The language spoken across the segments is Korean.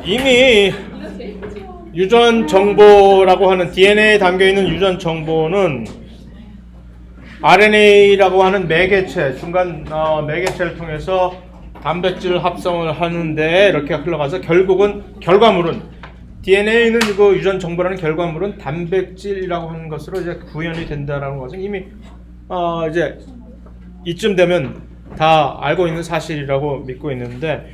이미 유전 정보라고 하는 DNA에 담겨 있는 유전 정보는 RNA라고 하는 매개체, 중간 매개체를 통해서 단백질 합성을 하는데 이렇게 흘러가서 결국은 결과물은 DNA는 그 유전 정보라는 결과물은 단백질이라고 하는 것으로 이제 구현이 된다라는 것은 이미 이제 이쯤 되면 다 알고 있는 사실이라고 믿고 있는데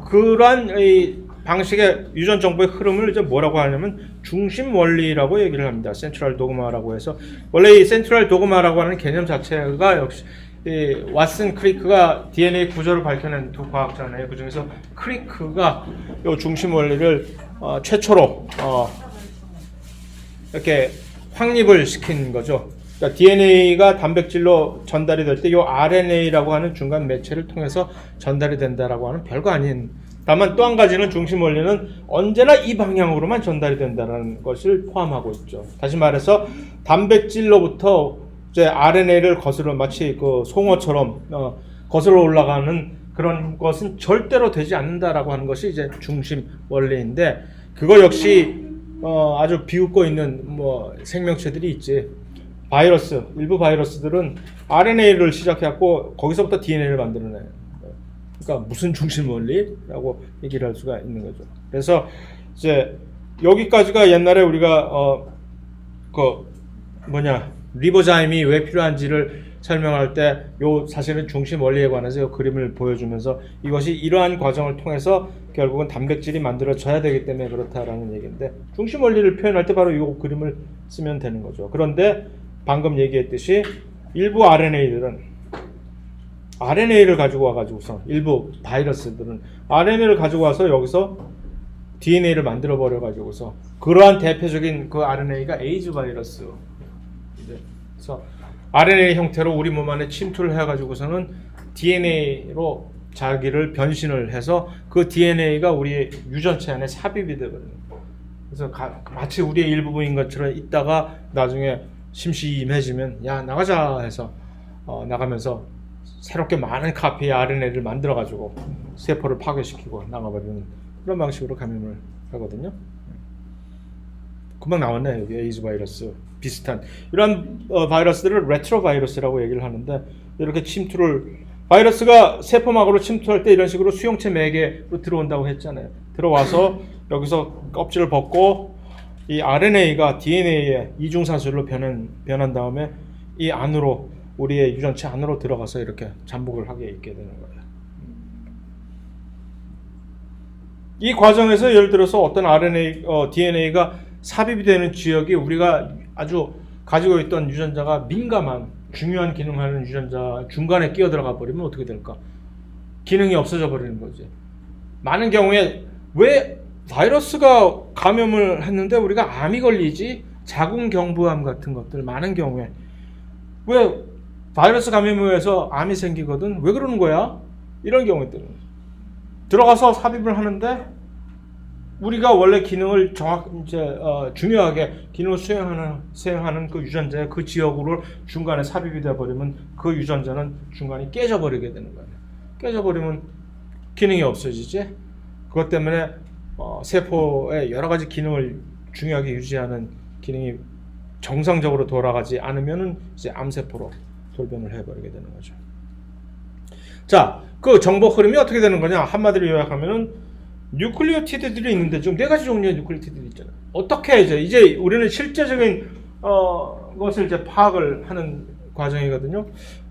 그러한 이 방식의 유전 정보의 흐름을 이제 뭐라고 하냐면 중심 원리라고 얘기를 합니다. 센트럴 도그마라고 해서 원래 이 센트럴 도그마라고 하는 개념 자체가 역시 이 왓슨 크리크가 DNA 구조를 밝혀낸 두 과학자네요. 그 중에서 크리크가 이 중심 원리를 최초로 이렇게 확립을 시킨 거죠. 그러니까 DNA가 단백질로 전달이 될 때 이 RNA라고 하는 중간 매체를 통해서 전달이 된다라고 하는 별거 아닌. 다만 또 한 가지는 중심 원리는 언제나 이 방향으로만 전달이 된다는 것을 포함하고 있죠. 다시 말해서 단백질로부터 이제 RNA를 거슬러 마치 그 송어처럼 거슬러 올라가는 그런 것은 절대로 되지 않는다라고 하는 것이 이제 중심 원리인데 그거 역시 아주 비웃고 있는 뭐 생명체들이 있지. 바이러스, 일부 바이러스들은 RNA를 시작해갖고 거기서부터 DNA를 만들어내요. 그러니까 무슨 중심 원리라고 얘기를 할 수가 있는 거죠. 그래서 이제 여기까지가 옛날에 우리가 리보자임이 왜 필요한지를 설명할 때 요 사실은 중심 원리에 관해서 요 그림을 보여주면서 이것이 이러한 과정을 통해서 결국은 단백질이 만들어져야 되기 때문에 그렇다라는 얘기인데 중심 원리를 표현할 때 바로 요 그림을 쓰면 되는 거죠. 그런데 방금 얘기했듯이 일부 RNA를 가지고 와가지고서 일부 바이러스들은 RNA를 가지고 와서 여기서 DNA를 만들어 버려 가지고서 그러한 대표적인 그 RNA가 에이즈 바이러스. 그래서 RNA 형태로 우리 몸 안에 침투를 해가지고서는 DNA로 자기를 변신을 해서 그 DNA가 우리 유전체 안에 삽입이 되거든요. 그래서 마치 우리의 일부분인 것처럼 있다가 나중에 심심해지면 야 나가자 해서 나가면서 새롭게 많은 카피의 RNA를 만들어가지고 세포를 파괴시키고 나가버리는 그런 방식으로 감염을 하거든요. 금방 나왔네 여기 에이즈 바이러스 비슷한 이런 바이러스들을 레트로 바이러스라고 얘기를 하는데 이렇게 바이러스가 세포막으로 침투할 때 이런 식으로 수용체 매개로 들어온다고 했잖아요. 들어와서 여기서 껍질을 벗고 이 RNA가 DNA의 이중산술로 변한 다음에 이 안으로 우리의 유전체 안으로 들어가서 이렇게 잠복을 하게 있게 되는 거예요. 이 과정에서 예를 들어서 어떤 DNA가 삽입이 되는 지역이 우리가 아주 가지고 있던 유전자가 민감한 중요한 기능하는 유전자 중간에 끼어 들어가 버리면 어떻게 될까? 기능이 없어져 버리는 거지. 많은 경우에 왜 바이러스가 감염을 했는데 우리가 암이 걸리지? 자궁경부암 같은 것들 많은 경우에 왜 바이러스 감염에 의해서 암이 생기거든? 왜 그러는 거야? 이런 경우들은 들어가서 삽입을 하는데 우리가 원래 기능을 중요하게 기능을 수행하는 그 유전자의 그 지역으로 중간에 삽입이 되어버리면 그 유전자는 중간에 깨져버리게 되는 거예요. 깨져버리면 기능이 없어지지. 그것 때문에 세포의 여러 가지 기능을 중요하게 유지하는 기능이 정상적으로 돌아가지 않으면은 이제 암세포로 돌변을 해버리게 되는 거죠. 자, 그 정보 흐름이 어떻게 되는 거냐? 한마디로 요약하면은 뉴클리오티드들이 있는데 좀 네 가지 종류의 뉴클리오티드들이 있잖아요. 어떻게 이제 우리는 실제적인 것을 이제 파악을 하는 과정이거든요.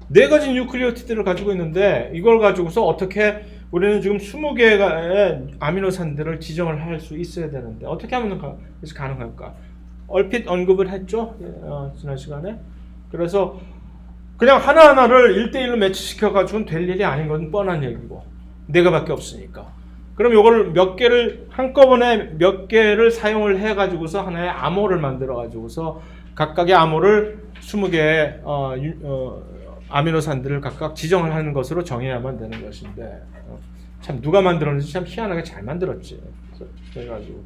네 가지 뉴클리오티드를 가지고 있는데 이걸 가지고서 어떻게 우리는 지금 20개의 아미노산들을 지정을 할 수 있어야 되는데 어떻게 하면 가능할까? 얼핏 언급을 했죠. 지난 시간에. 그래서 그냥 하나하나를 1대1로 매치시켜가지고는 될 일이 아닌 건 뻔한 얘기고 4개밖에 없으니까. 그럼 요거를 몇 개를 한꺼번에 몇 개를 사용을 해가지고서 하나의 암호를 만들어가지고서 각각의 암호를 20개의 아미노산들을 각각 지정을 하는 것으로 정해야만 되는 것인데 참 누가 만들었는지 참 희한하게 잘 만들었지. 그래가지고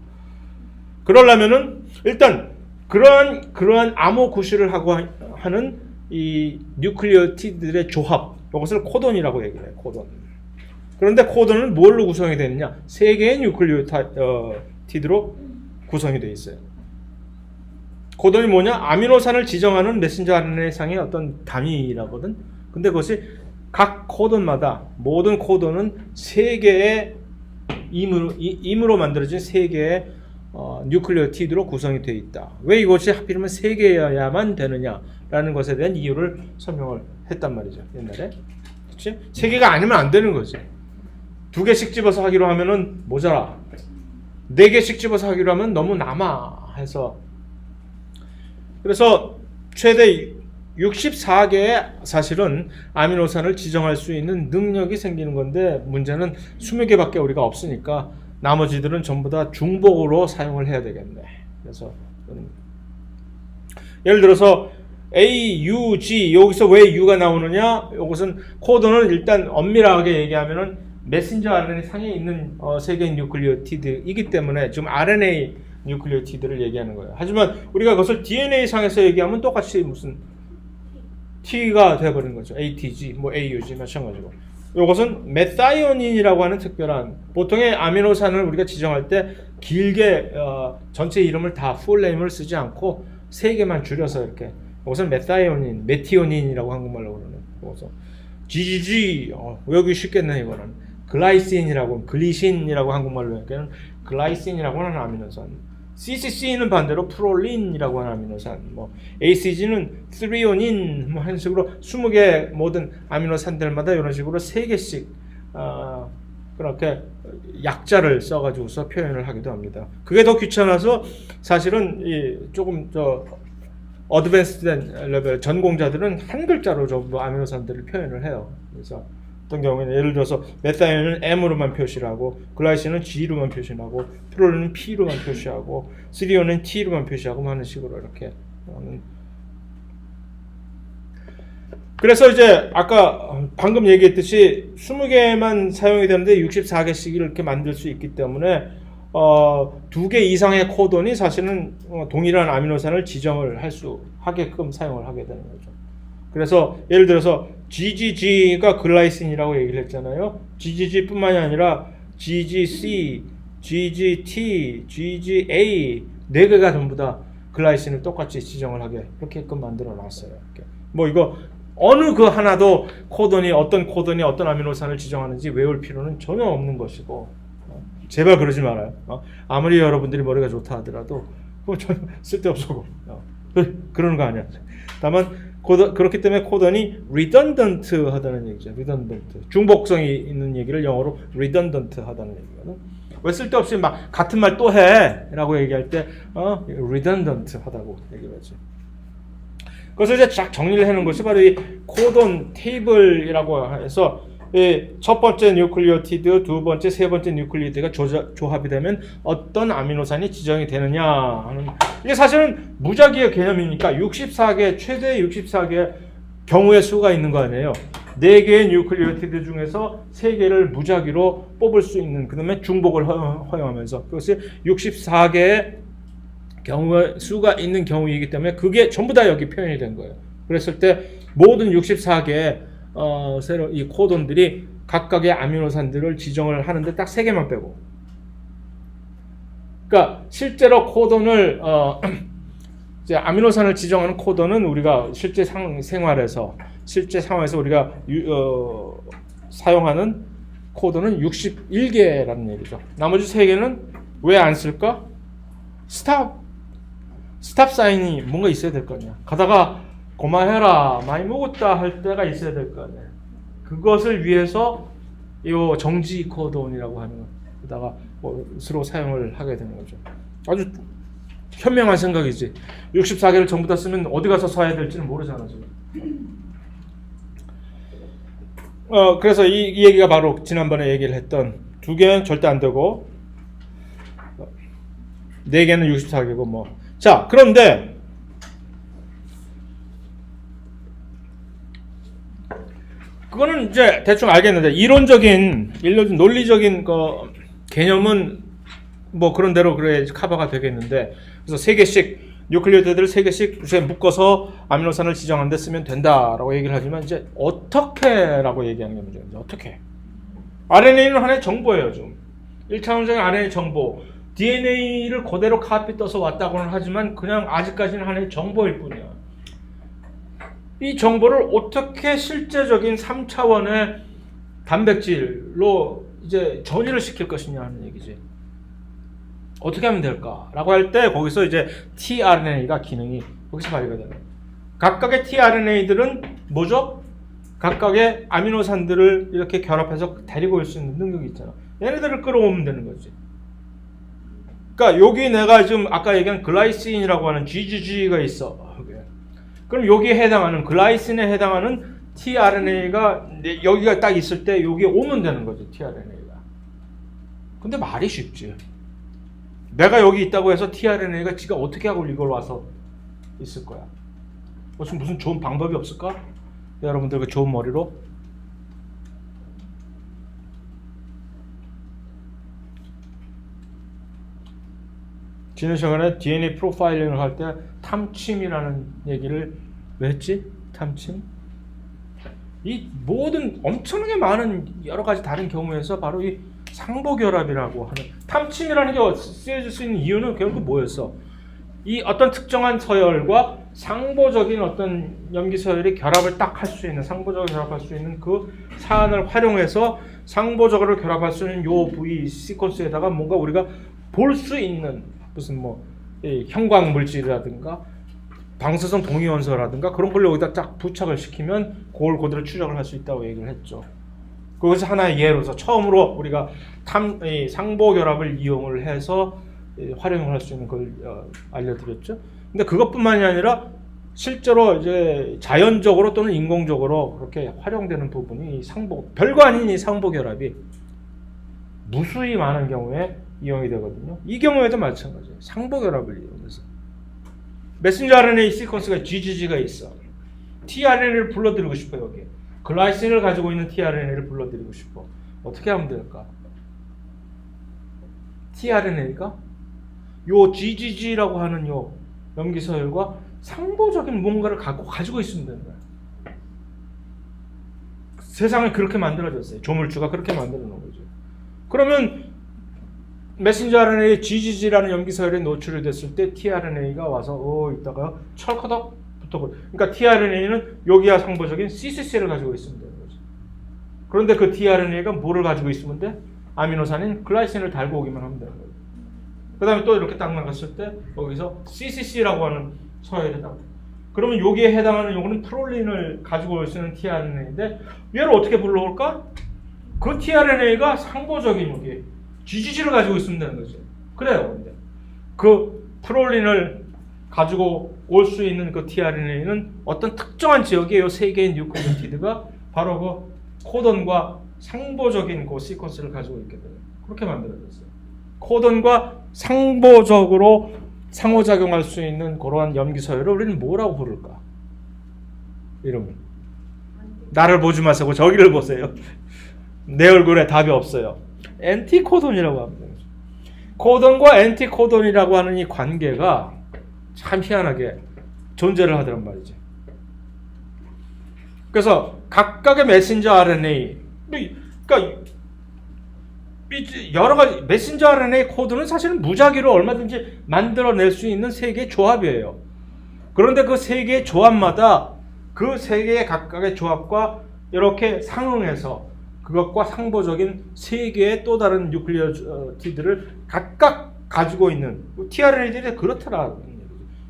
그러려면은 일단 그러한 암호 구실을 하고 하는 이 뉴클리오티드들의 조합, 이것을 코돈이라고 얘기해요. 코돈. 그런데 코드는 뭘로 구성이 되느냐? 3개의 뉴클리오티드로 구성이 되어 있어요. 코드는 뭐냐? 아미노산을 지정하는 메신저 RNA상의 어떤 단위라거든. 근데 그것이 각 코드마다 모든 코드는 3개의 임으로 만들어진 3개의 뉴클리오티드로 구성이 되어 있다. 왜 이것이 하필이면 3개여야만 되느냐라는 것에 대한 이유를 설명을 했단 말이죠. 옛날에. 그치? 3개가 아니면 안 되는 거지. 2개씩 집어서 하기로 하면은 모자라. 4개씩 집어서 하기로 하면 너무 남아 해서, 그래서 최대 64개의 사실은 아미노산을 지정할 수 있는 능력이 생기는 건데, 문제는 20개밖에 우리가 없으니까 나머지들은 전부 다 중복으로 사용을 해야 되겠네. 그래서 예를 들어서 A, U, G, 여기서 왜 U가 나오느냐? 이것은 코드는 일단 엄밀하게 얘기하면은 메신저 RNA 상에 있는 3개의 뉴클리오티드이기 때문에 지금 RNA 뉴클리오티드를 얘기하는 거예요. 하지만 우리가 그것을 DNA 상에서 얘기하면 똑같이 무슨 T가 돼버린 거죠. ATG, 뭐 AUG 마찬가지고. 이것은 메사이오닌이라고 하는 특별한, 보통의 아미노산을 우리가 지정할 때 길게 전체 이름을 다 풀네임을 쓰지 않고 3개만 줄여서 이렇게, 이것은 메사이오닌, 메티오닌이라고 한국말로 그러는. 그래서 GGG 외우기 쉽겠네. 이거는 글라이신이라고, 글리신이라고 한국말로 얘기하는 글라이신이라고 하는 아미노산. CCC는 반대로 프롤린이라고 하는 아미노산, 뭐 ACG는 스리오닌, 뭐 하는 식으로 20개 모든 아미노산들마다 이런 식으로 3개씩 그렇게 약자를 써가지고서 표현을 하기도 합니다. 그게 더 귀찮아서 사실은 조금 어드밴스된 레벨 전공자들은 한 글자로 전부 아미노산들을 표현을 해요. 그래서 어떤 경우에는 예를 들어서 메사이온은 M으로만 표시를 하고, 글라이신은 G로만 표시하고, 프롤린은 P로만 표시하고, 스리온은 T로만 표시하고 하는 식으로 이렇게. 그래서 이제 아까 방금 얘기했듯이 20개만 사용이 되는데 64개씩을 이렇게 만들 수 있기 때문에 2개 이상의 코돈이 사실은 동일한 아미노산을 지정을 하게끔 사용을 하게 되는 거죠. 그래서 예를 들어서 GGG가 글라이신이라고 얘기를 했잖아요. GGG뿐만이 아니라 GGC, GGT, GGA 4개가 전부 다 글라이신을 똑같이 지정을 하게 그렇게끔 만들어 놨어요. 이렇게. 뭐 이거 어느 그 하나도 어떤 코돈이 어떤 아미노산을 지정하는지 외울 필요는 전혀 없는 것이고, 제발 그러지 말아요. 아무리 여러분들이 머리가 좋다 하더라도 전혀 쓸데없고 그러는 거 아니야. 다만 그렇기 때문에 코던이 redundant 하다는 얘기죠. redundant. 중복성이 있는 얘기를 영어로 redundant 하다는 얘기거든. 왜 쓸데없이 막 같은 말 또 해 라고 얘기할 때 redundant 하다고 얘기를 하지. 그래서 이제 쫙 정리를 해놓은 것이 바로 이 코돈 테이블이라고 해서, 첫 번째 뉴클리오티드, 두 번째, 세 번째 뉴클리오티드가 조합이 되면 어떤 아미노산이 지정이 되느냐 하는, 이게 사실은 무작위의 개념이니까 64개, 최대 64개 경우의 수가 있는 거 아니에요. 4개의 뉴클리오티드 중에서 3개를 무작위로 뽑을 수 있는, 그 다음에 중복을 허용하면서, 그것이 64개의 경우의 수가 있는 경우이기 때문에 그게 전부 다 여기 표현이 된 거예요. 그랬을 때 모든 64개의 새로 이 코돈들이 각각의 아미노산들을 지정을 하는데 딱 3개만 빼고. 그러니까 실제로 코돈을 이제 아미노산을 지정하는 코돈은 우리가 실제 생활에서 실제 상황에서 우리가 사용하는 코돈은 61개라는 얘기죠. 나머지 3개는 왜 안 쓸까? 스탑 사인이 뭔가 있어야 될 거 아니야. 가다가 고마해라, 많이 먹었다 할 때가 있어야 될 거 아니야. 그것을 위해서 이 정지 코돈이라고 하는 거다가 스스로 사용을 하게 되는 거죠. 아주 현명한 생각이지. 64개를 전부 다 쓰면 어디 가서 써야 될지는 모르잖아 지금. 그래서 이 얘기가 바로 지난번에 얘기를 했던 2개는 절대 안 되고 4개는 64개고 뭐. 자, 그런데 그거는 이제 대충 알겠는데 이론적인 논리적인 개념은 뭐 그런 대로 그래 커버가 되겠는데, 그래서 3개씩 뉴클리오티드를 3개씩 묶어서 아미노산을 지정하는 데 쓰면 된다라고 얘기를 하지만 이제 어떻게라고 얘기하는 게 문제죠. 어떻게? RNA는 하나의 정보예요. 좀 1차원적인 RNA 정보. DNA를 그대로 카피 떠서 왔다고는 하지만 그냥 아직까지는 하나의 정보일 뿐이야. 이 정보를 어떻게 실제적인 3차원의 단백질로 이제 전이를 시킬 것이냐 하는 얘기지. 어떻게 하면 될까라고 할 때 거기서 이제 tRNA가 기능이 거기서 발휘가 되는 거예요. 각각의 tRNA들은 뭐죠? 각각의 아미노산들을 이렇게 결합해서 데리고 올 수 있는 능력이 있잖아. 얘네들을 끌어오면 되는 거지. 그러니까 여기 내가 지금 아까 얘기한 글라이신이라고 하는 GGG가 있어. 그럼 여기에 해당하는 글라이신에 해당하는 tRNA가 여기가 딱 있을 때 여기에 오면 되는 거죠. tRNA가. 근데 말이 쉽지. 내가 여기 있다고 해서 tRNA가 지가 어떻게 하고 이걸 와서 있을 거야. 무슨 좋은 방법이 없을까? 여러분들 그 좋은 머리로. 지난 시간에 DNA 프로파일링을 할 때 탐침이라는 얘기를 왜 했지? 탐침? 이 모든 엄청나게 많은 여러 가지 다른 경우에서 바로 이 상보결합이라고 하는 탐침이라는 게 쓰여질 수 있는 이유는 결국 뭐였어? 이 어떤 특정한 서열과 상보적인 어떤 염기 서열이 결합을 딱 할 수 있는 상보적으로 결합할 수 있는 그 사안을 활용해서 상보적으로 결합할 수 있는 요 부위 시퀀스에다가 뭔가 우리가 볼 수 있는 무슨 뭐 형광 물질이라든가 방사성 동위원소라든가 그런 걸 여기다 딱 부착을 시키면 그걸 그대로 추적을 할 수 있다고 얘기를 했죠. 그것이 하나의 예로서 처음으로 우리가 상보 결합을 이용을 해서 활용을 할 수 있는 걸 알려드렸죠. 근데 그것뿐만이 아니라 실제로 이제 자연적으로 또는 인공적으로 그렇게 활용되는 부분이 별거 아닌 이 상보 결합이 무수히 많은 경우에 이용이 되거든요. 이 경우에도 마찬가지예요. 상보 결합을 이용해서 메신저 RNA 시퀀스가 GGG가 있어. tRNA를 불러들이고 싶어. 여기 글라이신을 가지고 있는 tRNA를 불러들이고 싶어. 어떻게 하면 될까? tRNA가 요 GGG라고 하는 요 염기서열과 상보적인 뭔가를 가지고 있으면 되는 거야. 세상을 그렇게 만들어졌어요. 조물주가 그렇게 만들어 놓은 거죠. 그러면 메신저 RNA의 GGG라는 염기서열에 노출이 됐을 때 tRNA가 와서 있다가 철커덕 붙어버려. 그러니까 tRNA는 여기야 상보적인 CCC를 가지고 있으면 되는 거죠. 그런데 그 tRNA가 뭐를 가지고 있으면 돼? 아미노산인 글라이신을 달고 오기만 하면 되는 거예요. 그 다음에 또 이렇게 딱 나갔을 때 여기서 CCC라고 하는 서열에 딱. 그러면 여기에 해당하는 요거는 프롤린을 가지고 올 수 있는 tRNA인데 얘를 어떻게 불러올까? 그 tRNA가 상보적인 여기 GGG를 가지고 있으면 되는 거죠. 그래요. 근데 그 프롤린을 가지고 올 수 있는 그 tRNA는 어떤 특정한 지역에 요 세 개의 뉴클리오티드가 바로 그 코던과 상보적인 그 시퀀스를 가지고 있게 돼요. 그렇게 만들어졌어요. 코던과 상보적으로 상호작용할 수 있는 그러한 염기서열을 우리는 뭐라고 부를까? 이름을. 나를 보지 마시고 저기를 보세요. 내 얼굴에 답이 없어요. 엔티코돈이라고 합니다. 코돈과 엔티코돈이라고 하는 이 관계가 참 희한하게 존재를 하더란 말이죠. 그래서 각각의 메신저 RNA, 그러니까 여러 가지 메신저 RNA 코드는 사실은 무작위로 얼마든지 만들어낼 수 있는 세 개의 조합이에요. 그런데 그 세 개의 조합마다 그 세 개의 각각의 조합과 이렇게 상응해서 그것과 상보적인 세 개의 또 다른 뉴클리오티드를 각각 가지고 있는 tRNA들이 그렇더라.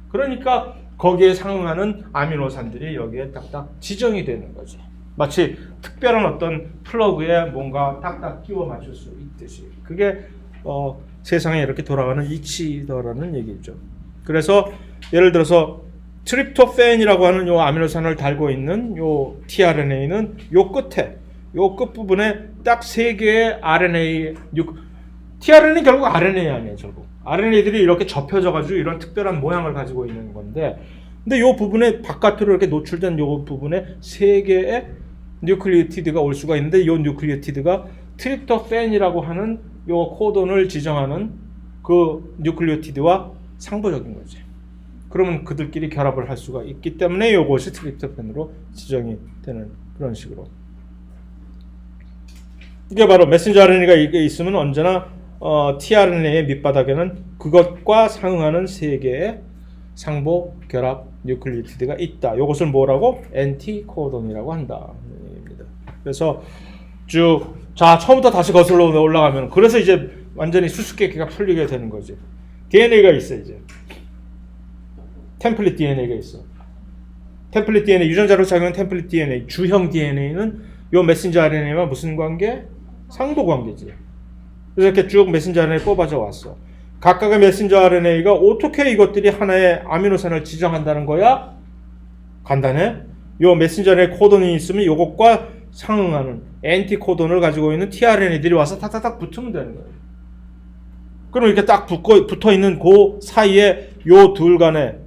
그러니까 거기에 상응하는 아미노산들이 여기에 딱딱 지정이 되는 거지. 마치 특별한 어떤 플러그에 뭔가 딱딱 끼워 맞출 수 있듯이. 그게 세상에 이렇게 돌아가는 이치더라는 얘기죠. 그래서 예를 들어서 트립토팬이라고 하는 요 아미노산을 달고 있는 요 tRNA는 요 끝에 요 끝부분에 딱 세 개의 RNA, tRNA는 결국 RNA 아니에요, 결국. RNA들이 이렇게 접혀져가지고 이런 특별한 모양을 가지고 있는 건데, 근데 요 부분에 바깥으로 이렇게 노출된 요 부분에 세 개의 뉴클리오티드가 올 수가 있는데, 요 뉴클리오티드가 트립토팬이라고 하는 요 코돈을 지정하는 그 뉴클리오티드와 상보적인 거지. 그러면 그들끼리 결합을 할 수가 있기 때문에 요것이 트립토팬으로 지정이 되는 그런 식으로. 이게 바로 메신저 RNA가 이게 있으면 언제나 tRNA의 밑바닥에는 그것과 상응하는 세 개의 상보 결합 뉴클리오티드가 있다. 이것을 뭐라고? 엔티코돈이라고 한다. 그래서 자 처음부터 다시 거슬러 올라가면 그래서 이제 완전히 수수께끼가 풀리게 되는 거지. DNA가 있어 이제. 템플릿 DNA가 있어. 템플릿 DNA 유전자로 작용하는 템플릿 DNA 주형 DNA는 요 메신저 RNA와 무슨 관계? 상보 관계지. 그래서 이렇게 쭉 메신저 RNA 뽑아져 왔어. 각각의 메신저 RNA가 어떻게 이것들이 하나의 아미노산을 지정한다는 거야? 간단해. 요 메신저 RNA 코돈이 있으면 이것과 상응하는 엔티코돈을 가지고 있는 tRNA들이 와서 탁탁탁 붙으면 되는 거예요. 그럼 이렇게 딱 붙어 있는 그 사이에 요 둘 간의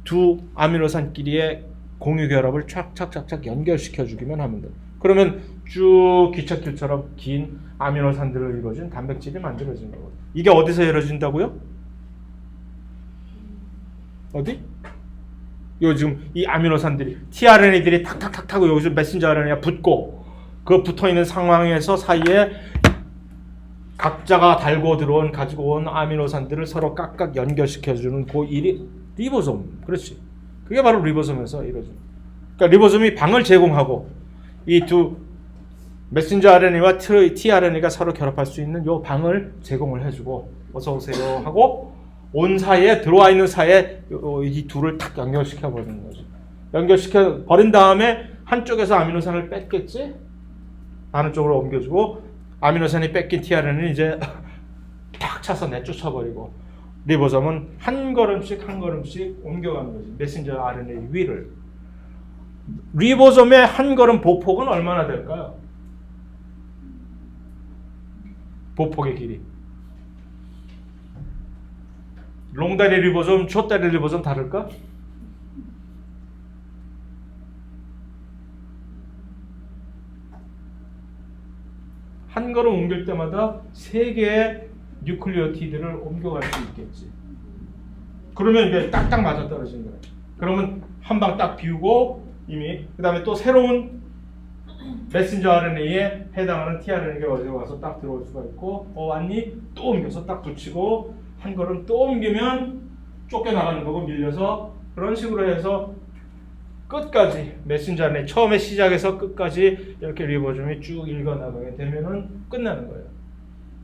두 아미노산끼리의 공유 결합을 착착착착 연결시켜 주기만 하면 돼. 그러면 쭉 기찻길처럼 긴 아미노산들로 이루어진 단백질이 만들어지는 거거든. 이게 어디서 이루어진다고요? 어디? 요 지금 이 아미노산들이 tRNA들이 탁탁탁탁 여기서 메신저 RNA가 붙고 그 붙어 있는 상황에서 사이에 각자가 달고 들어온 가지고 온 아미노산들을 서로 각각 연결시켜 주는 그 일이 리보솜. 그렇지. 그게 바로 리보솜에서 이루어져. 그러니까 리보솜이 방을 제공하고 이 두 메신저 RNA와 tRNA가 서로 결합할 수 있는 요 방을 제공을 해주고 어서 오세요 하고 온 사이에 들어와 있는 사이에 이 둘을 탁 연결시켜 버리는 거죠. 연결시켜 버린 다음에 한쪽에서 아미노산을 뺐겠지? 다른 쪽으로 옮겨주고 아미노산이 뺏긴 tRNA는 이제 탁 차서 내쫓아 버리고 리보솜은 한 걸음씩 한 걸음씩 옮겨가는 거지. 메신저 RNA 위를. 리보솜의 한 걸음 보폭은 얼마나 될까요? 보폭의 길이. 롱다리 리보솜, 숏다리 리보솜 다를까? 한 걸음 옮길 때마다 세 개의 뉴클리오티드를 옮겨갈 수 있겠지. 그러면 이게 딱딱 맞아 떨어지는 거야. 그러면 한 방 딱 비우고 이미 그 다음에 또 새로운 메신저 RNA에 해당하는 tRNA가 어디서 와서 딱 들어올 수가 있고 왔니? 또 옮겨서 딱 붙이고 한 걸음 또 옮기면 쫓겨나가는 거고 밀려서 그런 식으로 해서 끝까지 메신저 RNA 처음에 시작해서 끝까지 이렇게 리보솜이 쭉 읽어나가게 되면은 끝나는 거예요.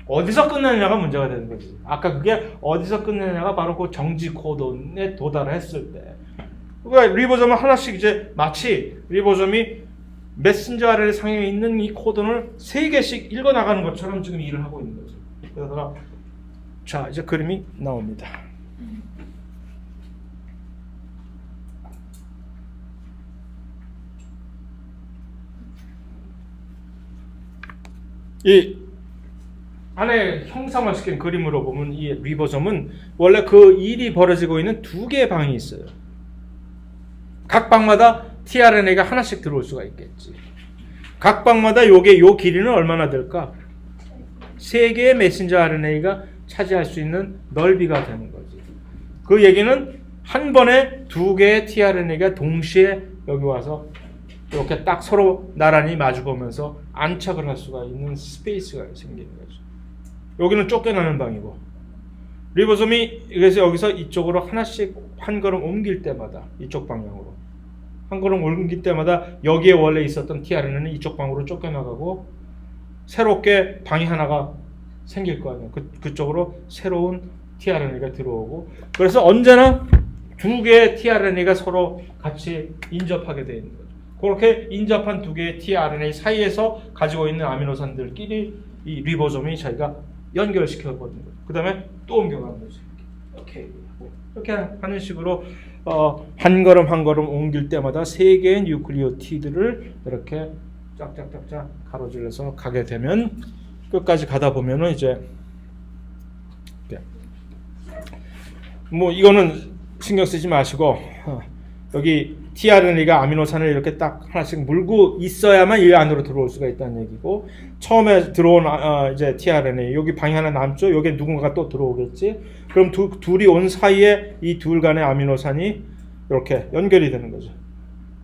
어디서 끝나느냐가 문제가 되는 거지. 아까 그게 어디서 끝나느냐가 바로 그 정지 코돈에 도달했을 때. 그러니까 리보솜을 하나씩 이제 마치 리보솜이 메신저 RNA 상에 있는 이 코돈을 3개씩 읽어나가는 것처럼 지금 일을 하고 있는 거죠. 그러다가 자 이제 그림이 나옵니다. 이 안에 형상화시킨 그림으로 보면 이 리보솜은 원래 그 일이 벌어지고 있는 2개의 방이 있어요. 각 방마다 tRNA가 하나씩 들어올 수가 있겠지. 각 방마다 요 길이는 얼마나 될까? 3개의 메신저 RNA가 차지할 수 있는 넓이가 되는 거지. 그 얘기는 한 번에 2개의 tRNA가 동시에 여기 와서 이렇게 딱 서로 나란히 마주보면서 안착을 할 수가 있는 스페이스가 생기는 거죠. 여기는 쫓겨나는 방이고 리보솜이 그래서 여기서 이쪽으로 하나씩 한 걸음 옮길 때마다 이쪽 방향으로 한 걸음 옮길 때마다 여기에 원래 있었던 tRNA는 이쪽 방으로 쫓겨나가고 새롭게 방이 하나가 생길 거 아니에요. 그쪽으로 새로운 tRNA가 들어오고 그래서 언제나 2개의 tRNA가 서로 같이 인접하게 되어 있는 거죠. 그렇게 인접한 2개의 tRNA 사이에서 가지고 있는 아미노산들끼리 이 리보솜이 자기가 연결시켜 버리는 거죠. 그 다음에 또 옮겨가는 거죠. 이렇게 하는 식으로 한 걸음 한 걸음 옮길 때마다 3개의 뉴클리오티드를 이렇게 짝짝짝짝 가로질러서 가게 되면 끝까지 가다 보면은 이제 뭐 이거는 신경 쓰지 마시고 여기 tRNA가 아미노산을 이렇게 딱 하나씩 물고 있어야만 이 안으로 들어올 수가 있다는 얘기고 처음에 들어온 이제 tRNA 여기 방이 하나 남죠. 여기 누군가가 또 들어오겠지. 그럼 둘이 온 사이에 이 둘 간의 아미노산이 이렇게 연결이 되는 거죠.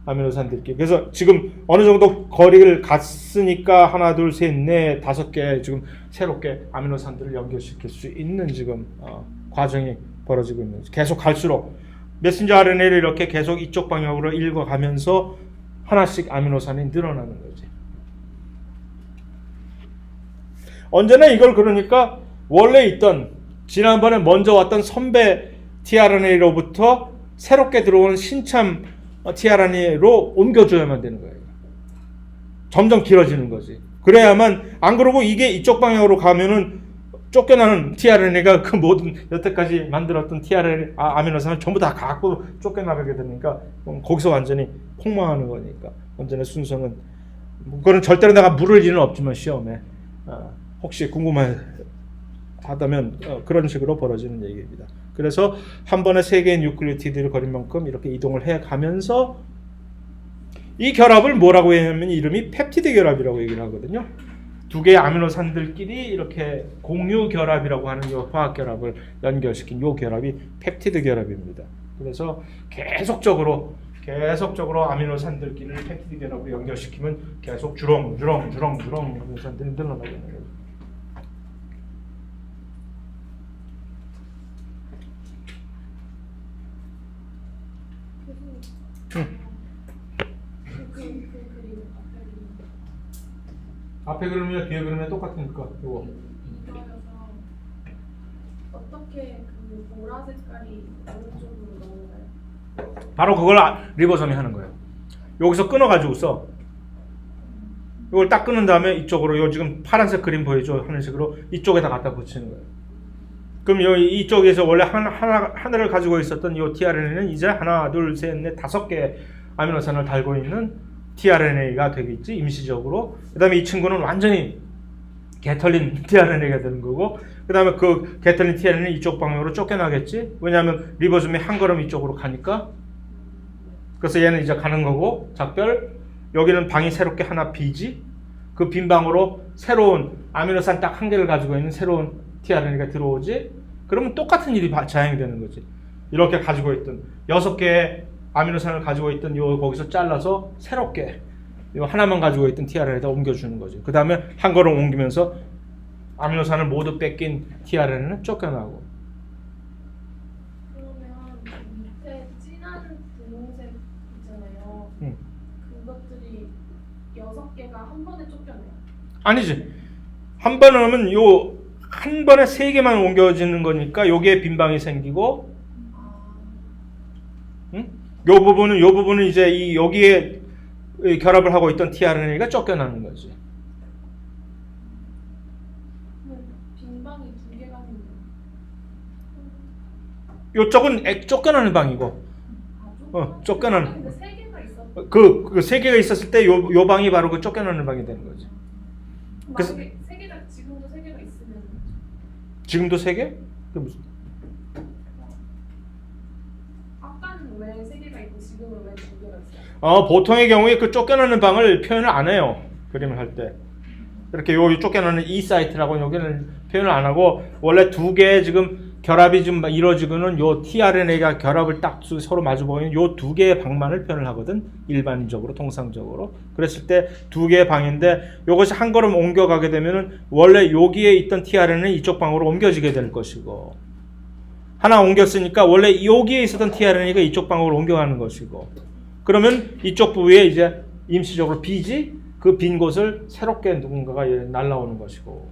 아미노산들끼리. 그래서 지금 어느 정도 거리를 갔으니까 하나, 둘, 셋, 넷, 5개 지금 새롭게 아미노산들을 연결시킬 수 있는 지금 과정이 벌어지고 있는 거죠. 계속 갈수록 메신저 RNA를 이렇게 계속 이쪽 방향으로 읽어가면서 하나씩 아미노산이 늘어나는 거지. 언제나 이걸 그러니까 원래 있던 지난번에 먼저 왔던 선배 tRNA로부터 새롭게 들어온 신참 tRNA로 옮겨줘야만 되는 거예요. 점점 길어지는 거지. 그래야만, 안 그러고 이게 이쪽 방향으로 가면은 쫓겨나는 tRNA가 그 모든 여태까지 만들었던 tRNA 아미노산을 전부 다 갖고 쫓겨나가게 되니까 거기서 완전히 폭망하는 거니까. 언제나 순서는, 그거는 절대로 내가 물을 리는 없지만 시험에 혹시 궁금하다면 그런 식으로 벌어지는 얘기입니다. 그래서 한 번에 3개의 뉴클리오티드를 거린 만큼 이렇게 이동을 해 가면서 이 결합을 뭐라고 하냐면 이름이 펩티드 결합이라고 얘기를 하거든요. 2개의 아미노산들끼리 이렇게 공유 결합이라고 하는 이 화학 결합을 연결시킨 이 결합이 펩티드 결합입니다. 그래서 계속적으로 아미노산들끼리 펩티드 결합을 연결시키면 계속 주렁주렁 아미노산들이 늘어나게 되는 거예요. 앞에 그림이랑 뒤에 그림이 똑같으니까 이거. 어떻게 그 보라 색깔이 어느 쪽으로 넘어가요? 바로 그걸 리보솜이 하는 거예요. 여기서 끊어가지고서 이걸 딱 끊은 다음에 이쪽으로, 요 지금 파란색 그림 보이죠? 하는 식으로 이쪽에다 갖다 붙이는 거예요. 그럼 이쪽에서 원래 하나를 가지고 있었던 이 tRNA는 이제 하나, 둘, 셋, 넷, 5개 아미노산을 달고 있는 tRNA가 되겠지, 임시적으로. 그 다음에 이 친구는 완전히 개털린 tRNA가 되는 거고, 그 다음에 그 개털린 tRNA는 이쪽 방향으로 쫓겨나겠지. 왜냐하면 리보솜이 한 걸음 이쪽으로 가니까. 그래서 얘는 이제 가는 거고, 작별. 여기는 방이 새롭게 하나 비지. 그 빈 방으로 새로운 아미노산 딱 한 개를 가지고 있는 새로운 tRNA가 들어오지. 그러면 똑같은 일이 자행이 되는 거지. 이렇게 가지고 있던 6개의 아미노산을 가지고 있던 요 거기서 잘라서 새롭게 요 하나만 가지고 있던 tRNA에다 옮겨주는 거죠. 그 다음에 한 걸음 옮기면서 아미노산을 모두 뺏긴 tRNA는 쫓겨나고. 그러면 밑에 진한 분홍색 있잖아요. 그것들이 6개가 한 번에 쫓겨나요? 아니지. 한 번에 하면 요 한 번에 3개만 옮겨지는 거니까 여기에 빈 방이 생기고, 요 부분은 이제 여기에 결합을 하고 있던 tRNA가 쫓겨나는 거지. 빈방이 2개가 생겨요. 요쪽은 쫓겨나는 방이고, 쫓겨나는. 근데 3개가 있었어. 그 3개가 있었을 때 요 방이 바로 그 쫓겨나는 방이 되는 거지. 그래서 만약에 3개가 지금도 3개가 있으면 지금도 3개? 그 무슨? 아까는 왜 3개가 있고 지금은 왜 2개가 있어요? 보통의 경우에 그 쫓겨나는 방을 표현을 안 해요. 그림을 할 때. 이렇게 요 쫓겨나는 이 사이트라고 여기는 표현을 안 하고, 원래 2개의 지금 결합이 좀 이루어지고는 요 tRNA가 결합을 딱 서로 마주 보이는 요 2개의 방만을 표현을 하거든. 일반적으로, 통상적으로. 그랬을 때 2개의 방인데, 요것이 한 걸음 옮겨가게 되면은 원래 여기에 있던 tRNA는 이쪽 방으로 옮겨지게 될 것이고, 하나 옮겼으니까 원래 여기에 있었던 tRNA가 이쪽 방으로 옮겨가는 것이고, 그러면 이쪽 부위에 이제 임시적으로 비지, 그 빈 곳을 새롭게 누군가가 날라오는 것이고.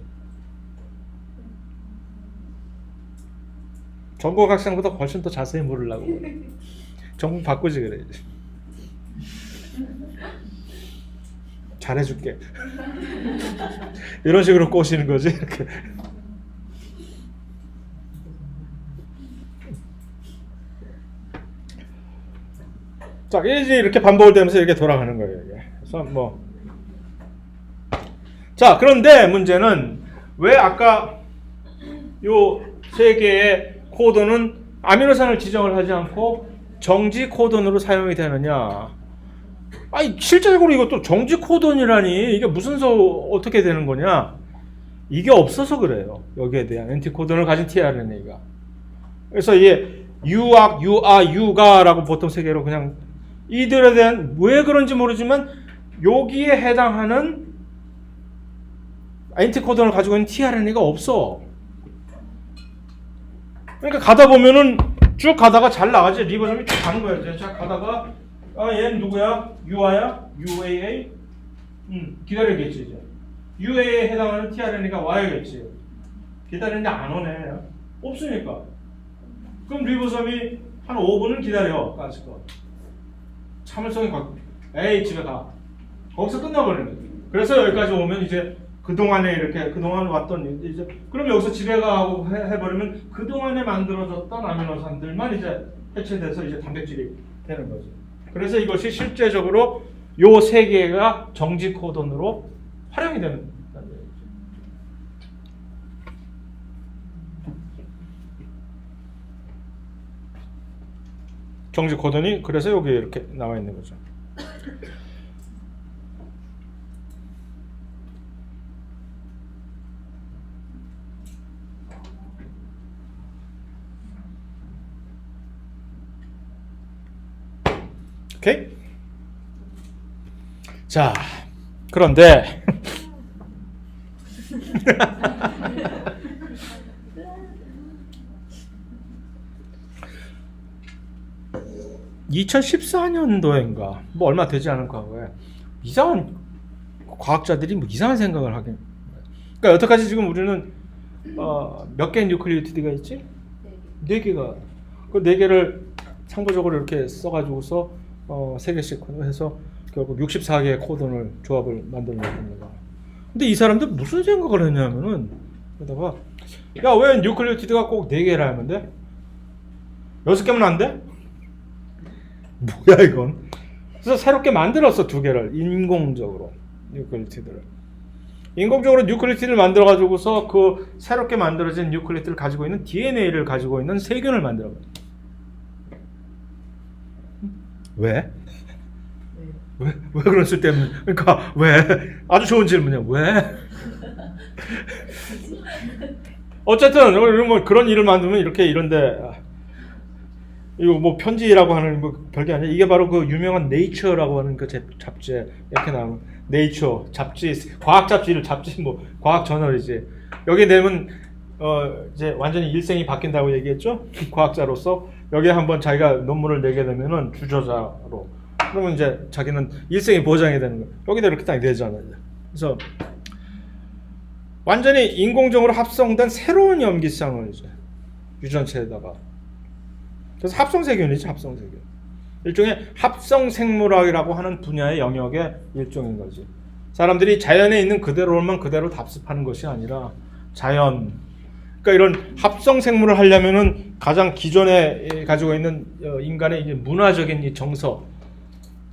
전국 학생보다 훨씬 더 자세히 모르려고. 전국 바꾸지 그래. 잘해줄게. 이런 식으로 꼬시는 거지. 이렇게. 자, 이제 이렇게 반복을 되면서 이렇게 돌아가는 거예요. 이게. 그래서 자, 그런데 문제는 왜 아까 요 3개의 코돈은 아미노산을 지정을 하지 않고 정지 코돈으로 사용이 되느냐? 아니, 실제적으로 이것도 정지 코돈이라니 이게 무슨 어떻게 되는 거냐? 이게 없어서 그래요. 여기에 대한 엔티코돈을 가진 tRNA가. 그래서 이게 유악, 유아, 유가라고 보통 3개로 그냥 이들에 대한 왜 그런지 모르지만 여기에 해당하는 엔티코던을 가지고 있는 tRNA가 없어. 그러니까 가다 보면은 쭉 가다가 잘 나가지. 리보솜이 쭉 가는 거야. 이제 자 가다가 얘는 누구야? UA야? UAA? 기다리겠지 이제. UA에 해당하는 tRNA가 와야겠지. 기다리는데 안 오네. 없으니까. 그럼 리보솜이 한 5분은 기다려. 까짓 거. 참을성이 갖고. 에이 집에 가. 거기서 끝나버리는 거지. 그래서 여기까지 오면 이제 그동안에 이렇게 그동안 왔던 이제 그럼 여기서 집에 가고 해버리면 그동안에 만들어졌던 아미노산들만 이제 해체돼서 이제 단백질이 되는 거죠. 그래서 이것이 실제적으로 요 세 개가 정지 코돈으로 활용이 되는 거죠. 정지 코돈이 그래서 여기 이렇게 나와 있는 거죠. 오케이? 자, 그런데 2014년도인가 뭐 얼마 되지 않은 과거에 이상한 과학자들이 뭐 이상한 생각을 하긴. 그러니까 여태까지 지금 우리는 몇 개의 뉴클리오티드가 있지? 4개가. 그 4개를 상부적으로 이렇게 써가지고서 3개씩 해서 결국 64개의 코돈을 조합을 만들어낸 겁니다. 근데 이 사람들 무슨 생각을 했냐면은 그러다가 야 왜 뉴클리오티드가 꼭 4개라 하면 돼? 6개면 안 돼? 뭐야 이건? 그래서 새롭게 만들었어 2개를 인공적으로 뉴클리오티드를. 인공적으로 뉴클리오티드를 만들어 가지고서 그 새롭게 만들어진 뉴클리오티드를 가지고 있는 DNA를 가지고 있는 세균을 만들어 버려. 왜? 왜 그런 쓸데없는? 그러니까 왜? 아주 좋은 질문이야. 왜? 어쨌든 뭐 그런 일을 만들면 이렇게 이런데 이거 뭐 편지라고 하는 뭐 별게 아니야. 이게 바로 그 유명한 네이처라고 하는 그 잡지에 이렇게 나오는 네이처 잡지, 과학 잡지를 잡지 뭐 과학 저널이지. 여기 되면 이제 완전히 일생이 바뀐다고 얘기했죠. 과학자로서 여기에 한번 자기가 논문을 내게 되면은 주저자로. 그러면 이제 자기는 일생이 보장이 되는 거예요. 여기다 이렇게 딱 내잖아요. 그래서 완전히 인공적으로 합성된 새로운 염기쌍을 이제 유전체에다가. 그래서 합성세균이지, 합성세균. 일종의 합성생물학이라고 하는 분야의 영역의 일종인 거지. 사람들이 자연에 있는 그대로만 그대로 답습하는 것이 아니라 자연. 그러니까 이런 합성생물을 하려면은 가장 기존에 가지고 있는 인간의 이제 문화적인 이 정서,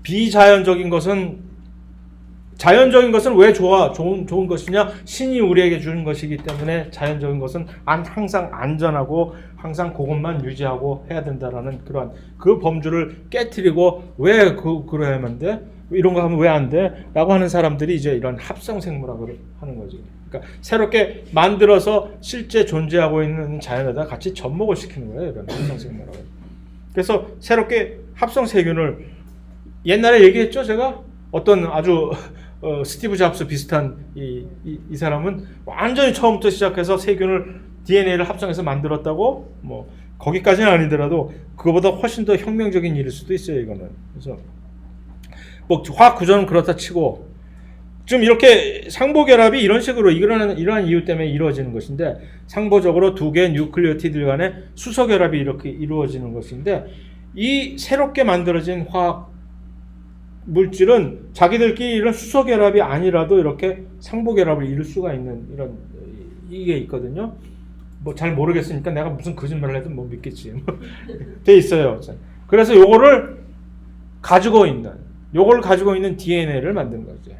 비자연적인 것은 자연적인 것은 왜 좋은 것이냐? 신이 우리에게 주는 것이기 때문에 자연적인 것은 항상 안전하고 항상 그것만 유지하고 해야 된다라는 그러한 그 범주를 깨트리고 왜 그래야만 돼? 이런 거 하면 왜 안 돼? 라고 하는 사람들이 이제 이런 합성생물학을 하는 거지. 그러니까 새롭게 만들어서 실제 존재하고 있는 자연에다 같이 접목을 시키는 거예요. 이런 합성생물학을. 그래서 새롭게 합성세균을 옛날에 얘기했죠, 제가? 어떤 아주 스티브 잡스 비슷한 이 사람은 완전히 처음부터 시작해서 세균을 DNA를 합성해서 만들었다고 뭐 거기까지는 아니더라도 그거보다 훨씬 더 혁명적인 일일 수도 있어요, 이거는. 그래서 뭐 화학 구조는 그렇다 치고 좀 이렇게 상보 결합이 이런 식으로 이러한 이유 때문에 이루어지는 것인데 상보적으로 2개의 뉴클리오티드 간의 수소 결합이 이렇게 이루어지는 것인데 이 새롭게 만들어진 화학 물질은 자기들끼리 이런 수소 결합이 아니라도 이렇게 상보 결합을 이룰 수가 있는 이런 이게 있거든요. 뭐 잘 모르겠으니까 내가 무슨 거짓말을 해도 뭐 믿겠지. 돼 있어요. 그래서 요거를 가지고 있는 DNA를 만든 거죠.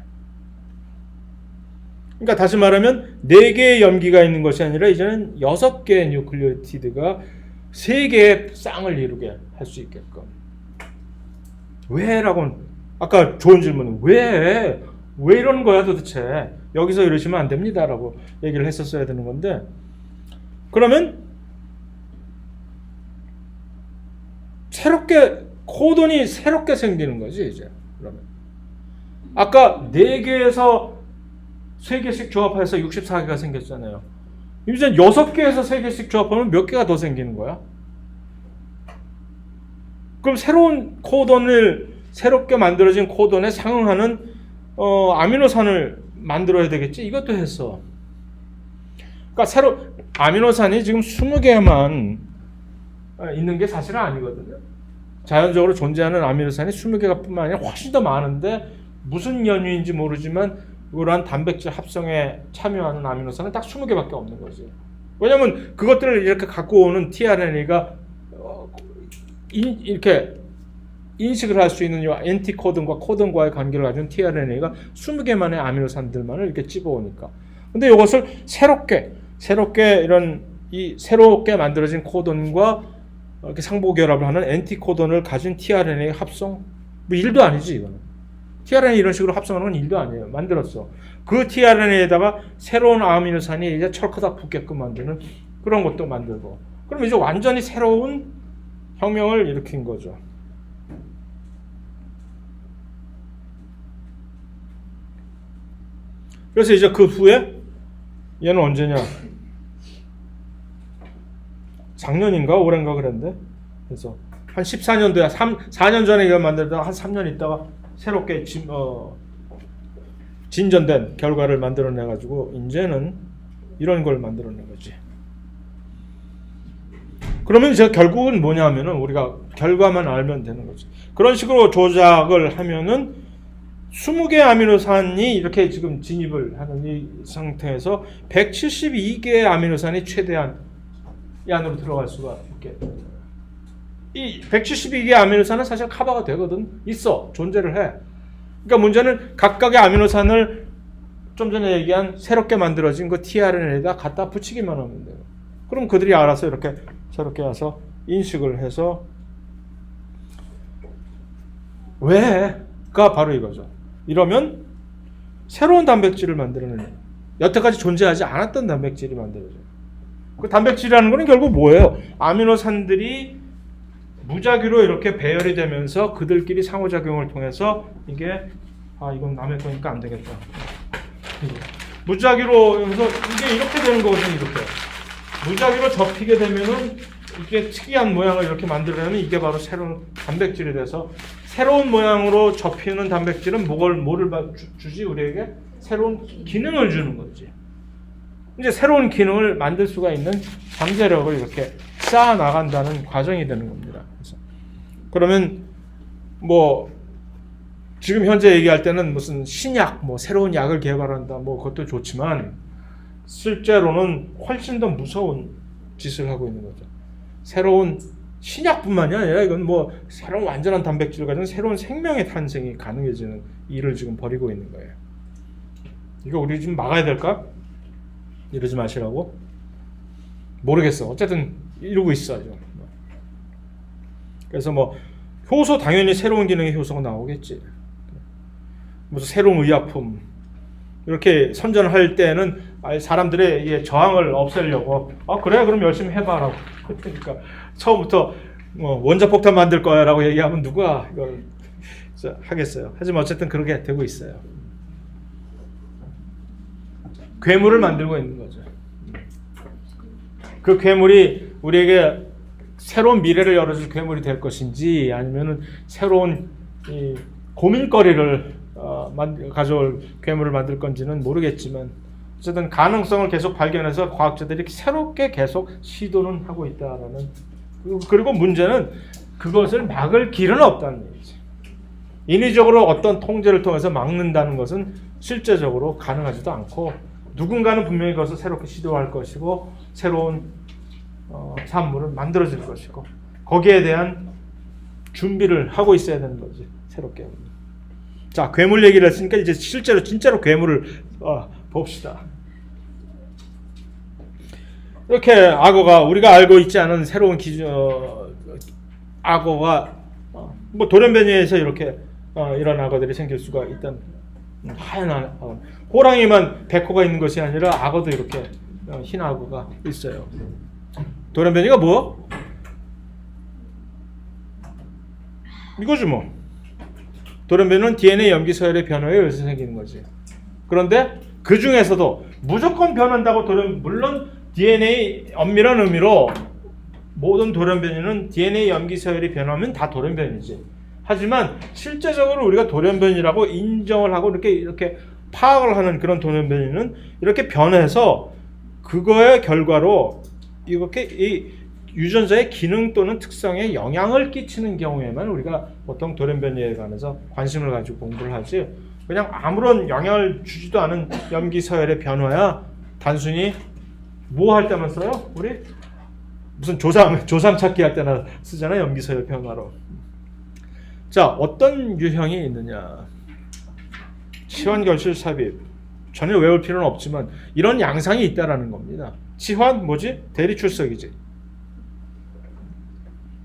그러니까 다시 말하면 4개의 염기가 있는 것이 아니라 이제는 6개의 뉴클리오티드가 3개의 쌍을 이루게 할 수 있게끔. 왜라고는 아까 좋은 질문은 왜 이러는 거야 도대체? 여기서 이러시면 안 됩니다라고 얘기를 했었어야 되는 건데 그러면 새롭게 코돈이 새롭게 생기는 거지 이제. 그러면 아까 4개에서 3개씩 조합해서 64개가 생겼잖아요. 이제 6개에서 3개씩 조합하면 몇 개가 더 생기는 거야? 그럼 새로운 코돈을 새롭게 만들어진 코돈에 상응하는 아미노산을 만들어야 되겠지? 이것도 했어. 그러니까 아미노산이 지금 20개만 있는 게 사실은 아니거든요. 자연적으로 존재하는 아미노산이 20개가 뿐만 아니라 훨씬 더 많은데 무슨 연유인지 모르지만 이러한 단백질 합성에 참여하는 아미노산은 딱 20개밖에 없는 거지. 왜냐면 그것들을 이렇게 갖고 오는 tRNA가 이렇게 인식을 할 수 있는 이 엔티코돈과 코돈과의 관계를 가진 tRNA가 20개만의 아미노산들만을 이렇게 집어오니까. 근데 이것을 새롭게 새롭게 만들어진 코돈과 이렇게 상보 결합을 하는 엔티코돈을 가진 tRNA 합성, 뭐 일도 아니지 이거는. tRNA 이런 식으로 합성하는 건 일도 아니에요. 만들었어. 그 tRNA에다가 새로운 아미노산이 이제 철커덕 붙게끔 만드는 그런 것도 만들고. 그럼 이제 완전히 새로운 혁명을 일으킨 거죠. 그래서 이제 그 후에 얘는 언제냐? 작년인가 올해인가 그랬는데, 그래서 한 14년도야. 4년 전에 이걸 만들다가 한 3년 있다가 새롭게 진전된 결과를 만들어내 가지고 이제는 이런 걸 만들어낸 거지. 그러면 이제 결국은 뭐냐면은 우리가 결과만 알면 되는 거지. 그런 식으로 조작을 하면은 20개의 아미노산이 이렇게 지금 진입을 하는 이 상태에서 172개의 아미노산이 최대한 이 안으로 들어갈 수가 있게 됩니다. 이 172개의 아미노산은 사실 커버가 되거든. 있어. 존재를 해. 그러니까 문제는 각각의 아미노산을 좀 전에 얘기한 새롭게 만들어진 그 tRNA에다 갖다 붙이기만 하면 돼요. 그럼 그들이 알아서 이렇게 저렇게 와서 인식을 해서 왜가 바로 이거죠. 이러면 새로운 단백질을 만들어내는, 여태까지 존재하지 않았던 단백질이 만들어져요. 그 단백질이라는 거는 결국 뭐예요? 아미노산들이 무작위로 이렇게 배열이 되면서 그들끼리 상호작용을 통해서 이게 이건 남의 거니까 안 되겠다. 무작위로 해서 이게 이렇게 되는 거거든요. 이렇게 무작위로 접히게 되면은 이게 특이한 모양을 이렇게 만들려면 이게 바로 새로운 단백질이 돼서, 새로운 모양으로 접히는 단백질은 뭐를 주지? 우리에게 새로운 기능을 주는 거지. 이제 새로운 기능을 만들 수가 있는 잠재력을 이렇게 쌓아 나간다는 과정이 되는 겁니다. 그러면 뭐 지금 현재 얘기할 때는 무슨 신약, 뭐 새로운 약을 개발한다, 뭐 그것도 좋지만 실제로는 훨씬 더 무서운 짓을 하고 있는 거죠. 새로운 신약뿐만이 아니라 이건 뭐 새로운 완전한 단백질을 가진 새로운 생명의 탄생이 가능해지는 일을 지금 벌이고 있는 거예요. 이거 우리 좀 막아야 될까? 이러지 마시라고? 모르겠어. 어쨌든 이러고 있어요. 그래서 뭐 효소, 당연히 새로운 기능의 효소가 나오겠지. 무슨 새로운 의약품 이렇게 선전할 때는 사람들의 저항을 없애려고 그래 그럼 열심히 해봐라고. 그러니까 처음부터 원자폭탄 만들 거야라고 얘기하면 누가 이걸 하겠어요. 하지만 어쨌든 그렇게 되고 있어요. 괴물을 만들고 있는 거죠. 그 괴물이 우리에게 새로운 미래를 열어줄 괴물이 될 것인지 아니면은 새로운 고민거리를 가져올 괴물을 만들 건지는 모르겠지만 어쨌든 가능성을 계속 발견해서 과학자들이 새롭게 계속 시도는 하고 있다라는. 그리고 문제는 그것을 막을 길은 없다는 얘기죠. 인위적으로 어떤 통제를 통해서 막는다는 것은 실제적으로 가능하지도 않고, 누군가는 분명히 그것을 새롭게 시도할 것이고 새로운 산물을 만들어질 것이고 거기에 대한 준비를 하고 있어야 되는 거지. 새롭게. 자, 괴물 얘기를 했으니까 이제 진짜로 괴물을 봅시다. 이렇게 악어가, 우리가 알고 있지 않은 새로운 악어가 뭐 돌연변이에서 이렇게 이런 악어들이 생길 수가 있다는, 하얀 악어. 호랑이만 백호가 있는 것이 아니라 악어도 이렇게 흰 악어가 있어요. 돌연변이가 뭐? 이거지 뭐. 돌연변이는 DNA 염기 서열의 변화에 의해서 생기는 거지. 그런데 그 중에서도 무조건 변한다고 물론 DNA 엄밀한 의미로 모든 돌연변이는 DNA 염기 서열이 변하면 다 돌연변이지. 하지만 실제적으로 우리가 돌연변이라고 인정을 하고 이렇게 파악을 하는 그런 돌연변이는 이렇게 변해서 그거의 결과로 이렇게 이 유전자의 기능 또는 특성에 영향을 끼치는 경우에만 우리가 보통 돌연변이에 관해서 관심을 가지고 공부를 하지, 그냥 아무런 영향을 주지도 않은 염기 서열의 변화야 단순히 뭐 할 때만 써요? 우리 무슨 조상 찾기 할 때나 쓰잖아요. 염기 서열 변화로. 자, 어떤 유형이 있느냐? 치환, 결실, 삽입. 전혀 외울 필요는 없지만 이런 양상이 있다라는 겁니다. 치환 뭐지? 대리 출석이지.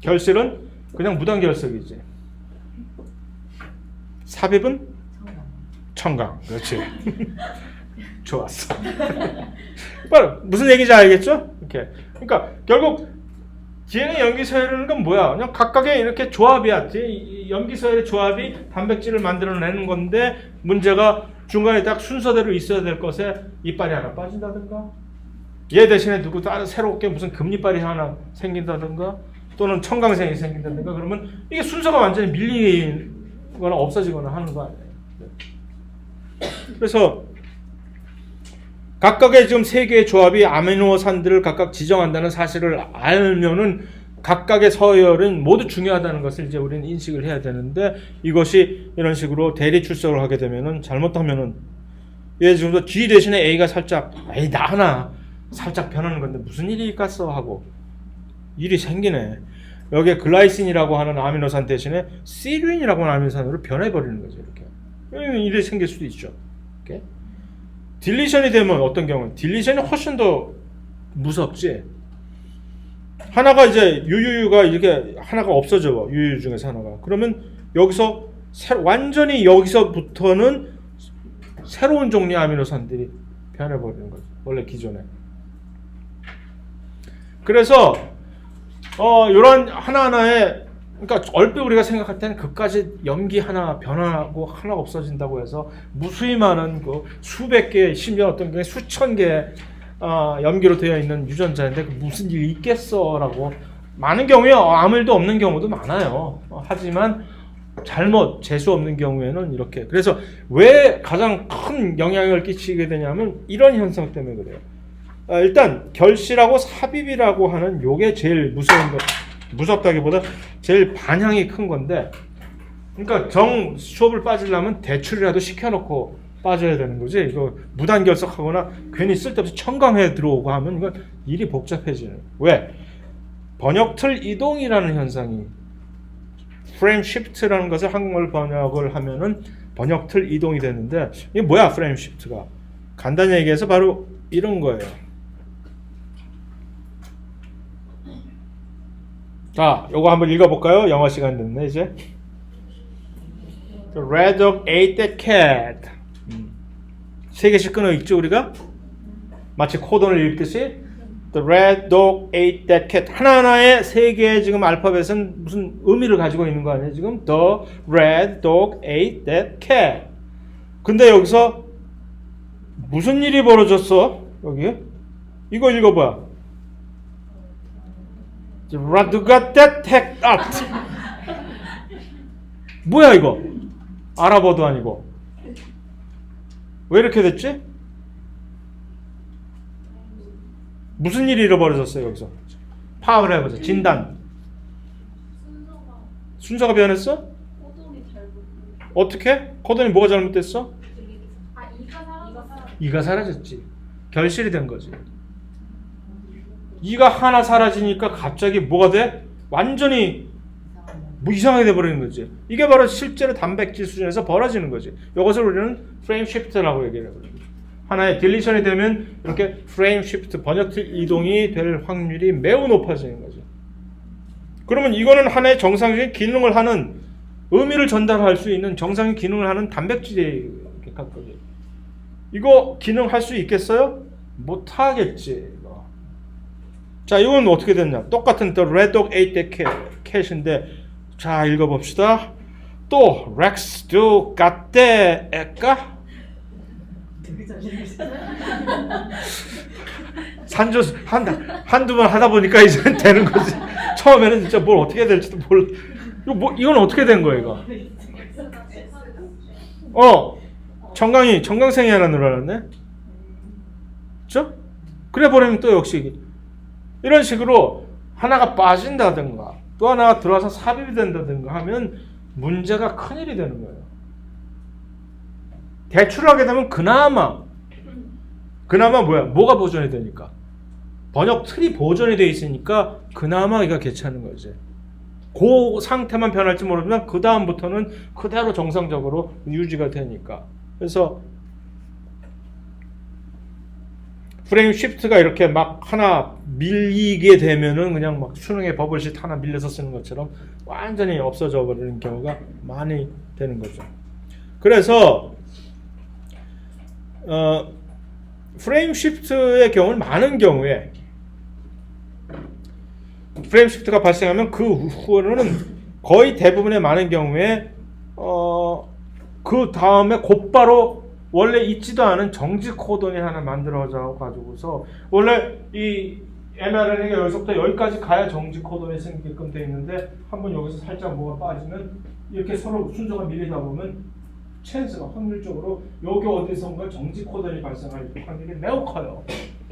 결실은 그냥 무단 결석이지. 삽입은 청강. 그렇지. 좋았어. 무슨 얘기인지 알겠죠? 이렇게. 그러니까 결국 DNA 염기 서열이라는 건 뭐야? 그냥 각각의 이렇게 조합이야. 염기 서열의 조합이 단백질을 만들어내는 건데, 문제가 중간에 딱 순서대로 있어야 될 것에 이빨이 하나 빠진다든가, 얘 대신에 누구 다른 새롭게 무슨 금리빨이 하나 생긴다든가, 또는 청강생이 생긴다든가, 그러면 이게 순서가 완전히 밀리거나 없어지거나 하는 거 아니에요. 그래서 각각의 지금 세 개의 조합이 아미노산들을 각각 지정한다는 사실을 알면은 각각의 서열은 모두 중요하다는 것을 이제 우리는 인식을 해야 되는데, 이것이 이런 식으로 대리 출석을 하게 되면은, 잘못하면은 얘 지금도 G 대신에 A가 살짝 나 하나 살짝 변하는 건데 무슨 일이 있겠어 하고 일이 생기네. 여기에 글라이신이라고 하는 아미노산 대신에 시루인이라고 하는 아미노산으로 변해버리는 거죠. 이렇게 일이 생길 수도 있죠. 이렇게. 딜리션이 되면 어떤 경우는 딜리션이 훨씬 더 무섭지. 하나가 이제 유유유가 이렇게 하나가 없어져. 유유 중에서 하나가. 그러면 여기서 완전히 여기서부터는 새로운 종류의 아미노산들이 변해버리는 거죠. 원래 기존에. 그래서 이런 하나하나의, 그러니까 얼핏 우리가 생각할 때는 그까지 염기 하나 변하고 하나 없어진다고 해서 무수히 많은 그 수백 개, 심지어 어떤 경우에 수천 개 염기로 되어 있는 유전자인데 무슨 일이 있겠어라고, 많은 경우에 아무 일도 없는 경우도 많아요. 하지만 잘못 재수 없는 경우에는 이렇게. 그래서 왜 가장 큰 영향을 끼치게 되냐면 이런 현상 때문에 그래요. 일단 결실하고 삽입이라고 하는 요게 제일 무서운 거, 무섭다기보다 제일 반향이 큰 건데, 그러니까 수업을 빠지려면 대출이라도 시켜놓고 빠져야 되는 거지. 이거 무단 결석하거나 괜히 쓸데없이 청강해 들어오고 하면 이건 일이 복잡해지는. 왜? 번역틀 이동이라는 현상이, 프레임 시프트라는 것을 한국말 번역을 하면은 번역틀 이동이 되는데, 이게 뭐야 프레임 시프트가? 간단히 얘기해서 바로 이런 거예요. 자, 요거 한번 읽어볼까요? 영어 시간 됐네 이제. The red dog ate that cat. 세 개씩 끊어 읽죠 우리가? 마치 코돈을 읽듯이. The red dog ate that cat. 하나하나의 세 개의 지금 알파벳은 무슨 의미를 가지고 있는 거 아니에요 지금? The red dog ate that cat. 근데 여기서 무슨 일이 벌어졌어? 여기 이거 읽어봐. 라두가 that out. 뭐야 이거? 아랍어도 아니고. 왜 이렇게 됐지? 무슨 일이 일어버려졌어요 여기서? 파악을 해보자. 진단. 순서가 변했어? 어떻게? 코돈이 뭐가 잘못됐어? 이가 사라졌지. 결실이 된 거지. 이가 하나 사라지니까 갑자기 뭐가 돼? 완전히 뭐 이상하게 돼버리는 거지. 이게 바로 실제로 단백질 수준에서 벌어지는 거지. 이것을 우리는 프레임 시프트라고 얘기를 해요. 하나의 딜리션이 되면 이렇게 프레임 시프트, 번역틀 이동이 될 확률이 매우 높아지는 거죠. 그러면 이거는 하나의 정상적인 기능을 하는, 의미를 전달할 수 있는 정상적인 기능을 하는 단백질이 각각이. 이거 기능할 수 있겠어요? 못하겠지. 자, 이건 어떻게 됐냐? 똑같은 The Red Dog Ate That Cat인데 자, 읽어봅시다. 또 Rex do 가떼 에까? 한두 번 하다 보니까 이제 되는 거지. 처음에는 진짜 뭘 어떻게 해야 될지도 이건 어떻게 된 거야 이거? 정강생이 하나 늘어났네. 그렇죠? 그래 버리면 또 역시 이런 식으로 하나가 빠진다든가 또 하나가 들어와서 삽입이 된다든가 하면 문제가 큰일이 되는 거예요. 대출을 하게 되면 그나마 뭐가 보존이 되니까 번역 틀이 보존이 돼 있으니까 그나마 이가 괜찮은 거지. 그 상태만 변할지 모르지만 그 다음부터는 그대로 정상적으로 유지가 되니까. 그래서 프레임 쉬프트가 이렇게 막 하나 밀리게 되면은 그냥 막 수능의 버블릿 하나 밀려서 쓰는 것처럼 완전히 없어져 버리는 경우가 많이 되는 거죠. 그래서 프레임 쉬프트의 경우는 많은 경우에 프레임 쉬프트가 발생하면 그 후로는 거의 대부분의 많은 경우에 그 다음에 곧바로 원래 있지도 않은 정지 코돈이 하나 만들어져 가지고서 원래 이 mRNA가 여기서부터 여기까지 가야 정지 코돈이 생기게끔 돼 있는데 한번 여기서 살짝 뭐가 빠지면 이렇게 서로 순서가 밀리다 보면 찬스가 확률적으로 여기 어디선가 정지 코돈이 발생할 확률이 매우 커요.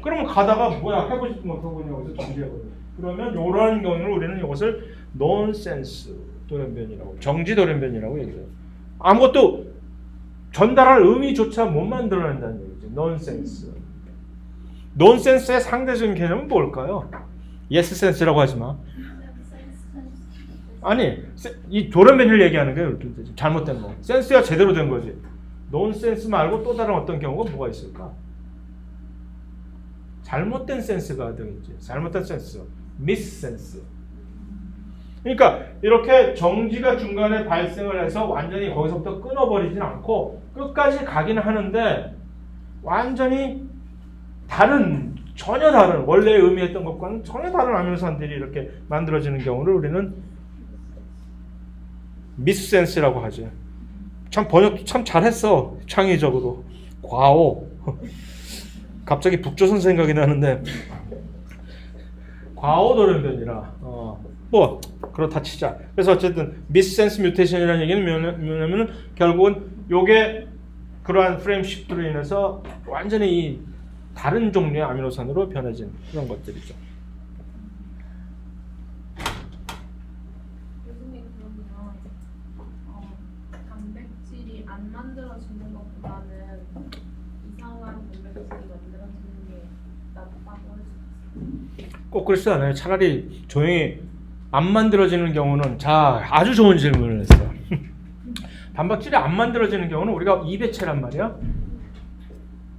그러면 가다가 뭐야 해보지도 못하고 그냥 여기서 정지해버려요. 그러면 이런 경우는 우리는 이것을 논센스 돌연변이라고, 정지 돌연변이라고 얘기해요. 아무것도 전달할 의미조차 못 만들어낸다는 얘기죠. 논센스. 논센스의 상대적인 개념은 뭘까요? 예스 센스라고 하지 마. 아니, 이 돌연변이를 얘기하는 거예요. 잘못된 거. 센스가 제대로 된 거지. 논센스 말고 또 다른 어떤 경우가 뭐가 있을까? 잘못된 센스가 되겠지. 잘못된 센스. 미스센스. 그러니까 이렇게 정지가 중간에 발생을 해서 완전히 거기서부터 끊어버리진 않고 끝까지 가기는 하는데 완전히 전혀 다른 원래 의미했던 것과는 전혀 다른 아미노산들이 이렇게 만들어지는 경우를 우리는 미스센스라고 하죠. 참 번역도 참 잘했어. 창의적으로. 과오. 갑자기 북조선 생각이 나는데 과오 돌연변이라 뭐 그렇다 치자. 그래서 어쨌든 미스센스 뮤테이션이라는 얘기는 뭐냐면은 결국은 요게 그러한 프레임 시프트로 인해서 완전히 이 다른 종류의 아미노산으로 변해진 그런 것들이죠. 교수님 그러면 단백질이 안 만들어지는 것보다는 이상한 단백질이 만들어지는 게 낫다고 할 수 있어요? 꼭 그렇지 않아요. 차라리 조용히 안 만들어지는 경우는 아주 좋은 질문을 했어요. 단백질이 안 만들어지는 경우는 우리가 이배체란 말이야.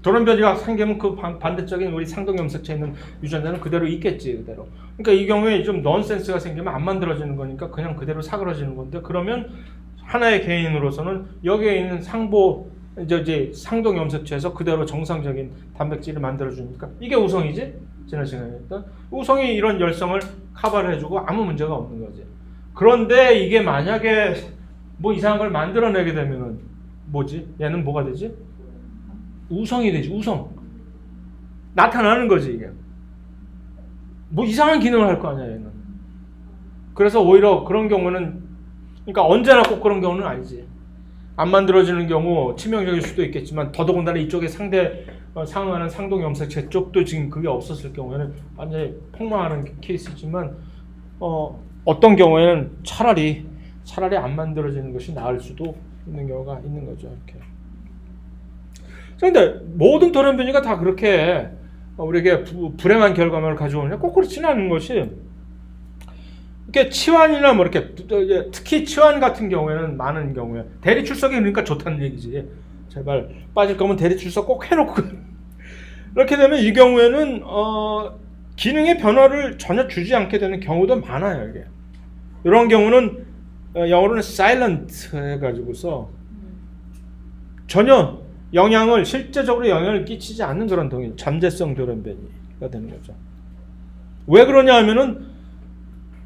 돌연변이가 생기면 그 반대적인 우리 상동염색체에 있는 유전자는 그대로 있겠지. 그대로. 그러니까 이 경우에 좀 넌센스가 생기면 안 만들어지는 거니까 그냥 그대로 사그러지는 건데 그러면 하나의 개인으로서는 여기에 있는 이제 상동염색체에서 그대로 정상적인 단백질을 만들어주니까 이게 우성이지? 지난 시간에 했던 우성이 이런 열성을 커버를 해주고 아무 문제가 없는 거지. 그런데 이게 만약에 뭐 이상한 걸 만들어내게 되면은 뭐지? 얘는 뭐가 되지? 우성이 되지. 우성. 나타나는 거지 이게. 뭐 이상한 기능을 할 거 아니야 얘는. 그래서 오히려 그런 경우는 그러니까 언제나 꼭 그런 경우는 아니지. 안 만들어지는 경우 치명적일 수도 있겠지만 더더군다나 이쪽에 상응하는 상동염색체 쪽도 지금 그게 없었을 경우에는 완전히 폭망하는 케이스지만 어떤 경우에는 차라리 안 만들어지는 것이 나을 수도 있는 경우가 있는 거죠. 이렇게. 그런데 모든 돌연변이가 다 그렇게 우리에게 불행한 결과물을 가져오느냐 꼭 그렇지는 않은 것이 이렇게 치환이나 뭐 이렇게 특히 치환 같은 경우에는 많은 경우에 대리 출석이 그러니까 좋다는 얘기지. 제발 빠질 거면 대리 출석 꼭 해놓고 이렇게 되면 이 경우에는 기능의 변화를 전혀 주지 않게 되는 경우도 많아요. 이게 이런 경우는 영어로는 silent 해가지고서 전혀 실제적으로 영향을 끼치지 않는 그런 잠재성 돌연변이가 되는 거죠. 왜 그러냐 하면은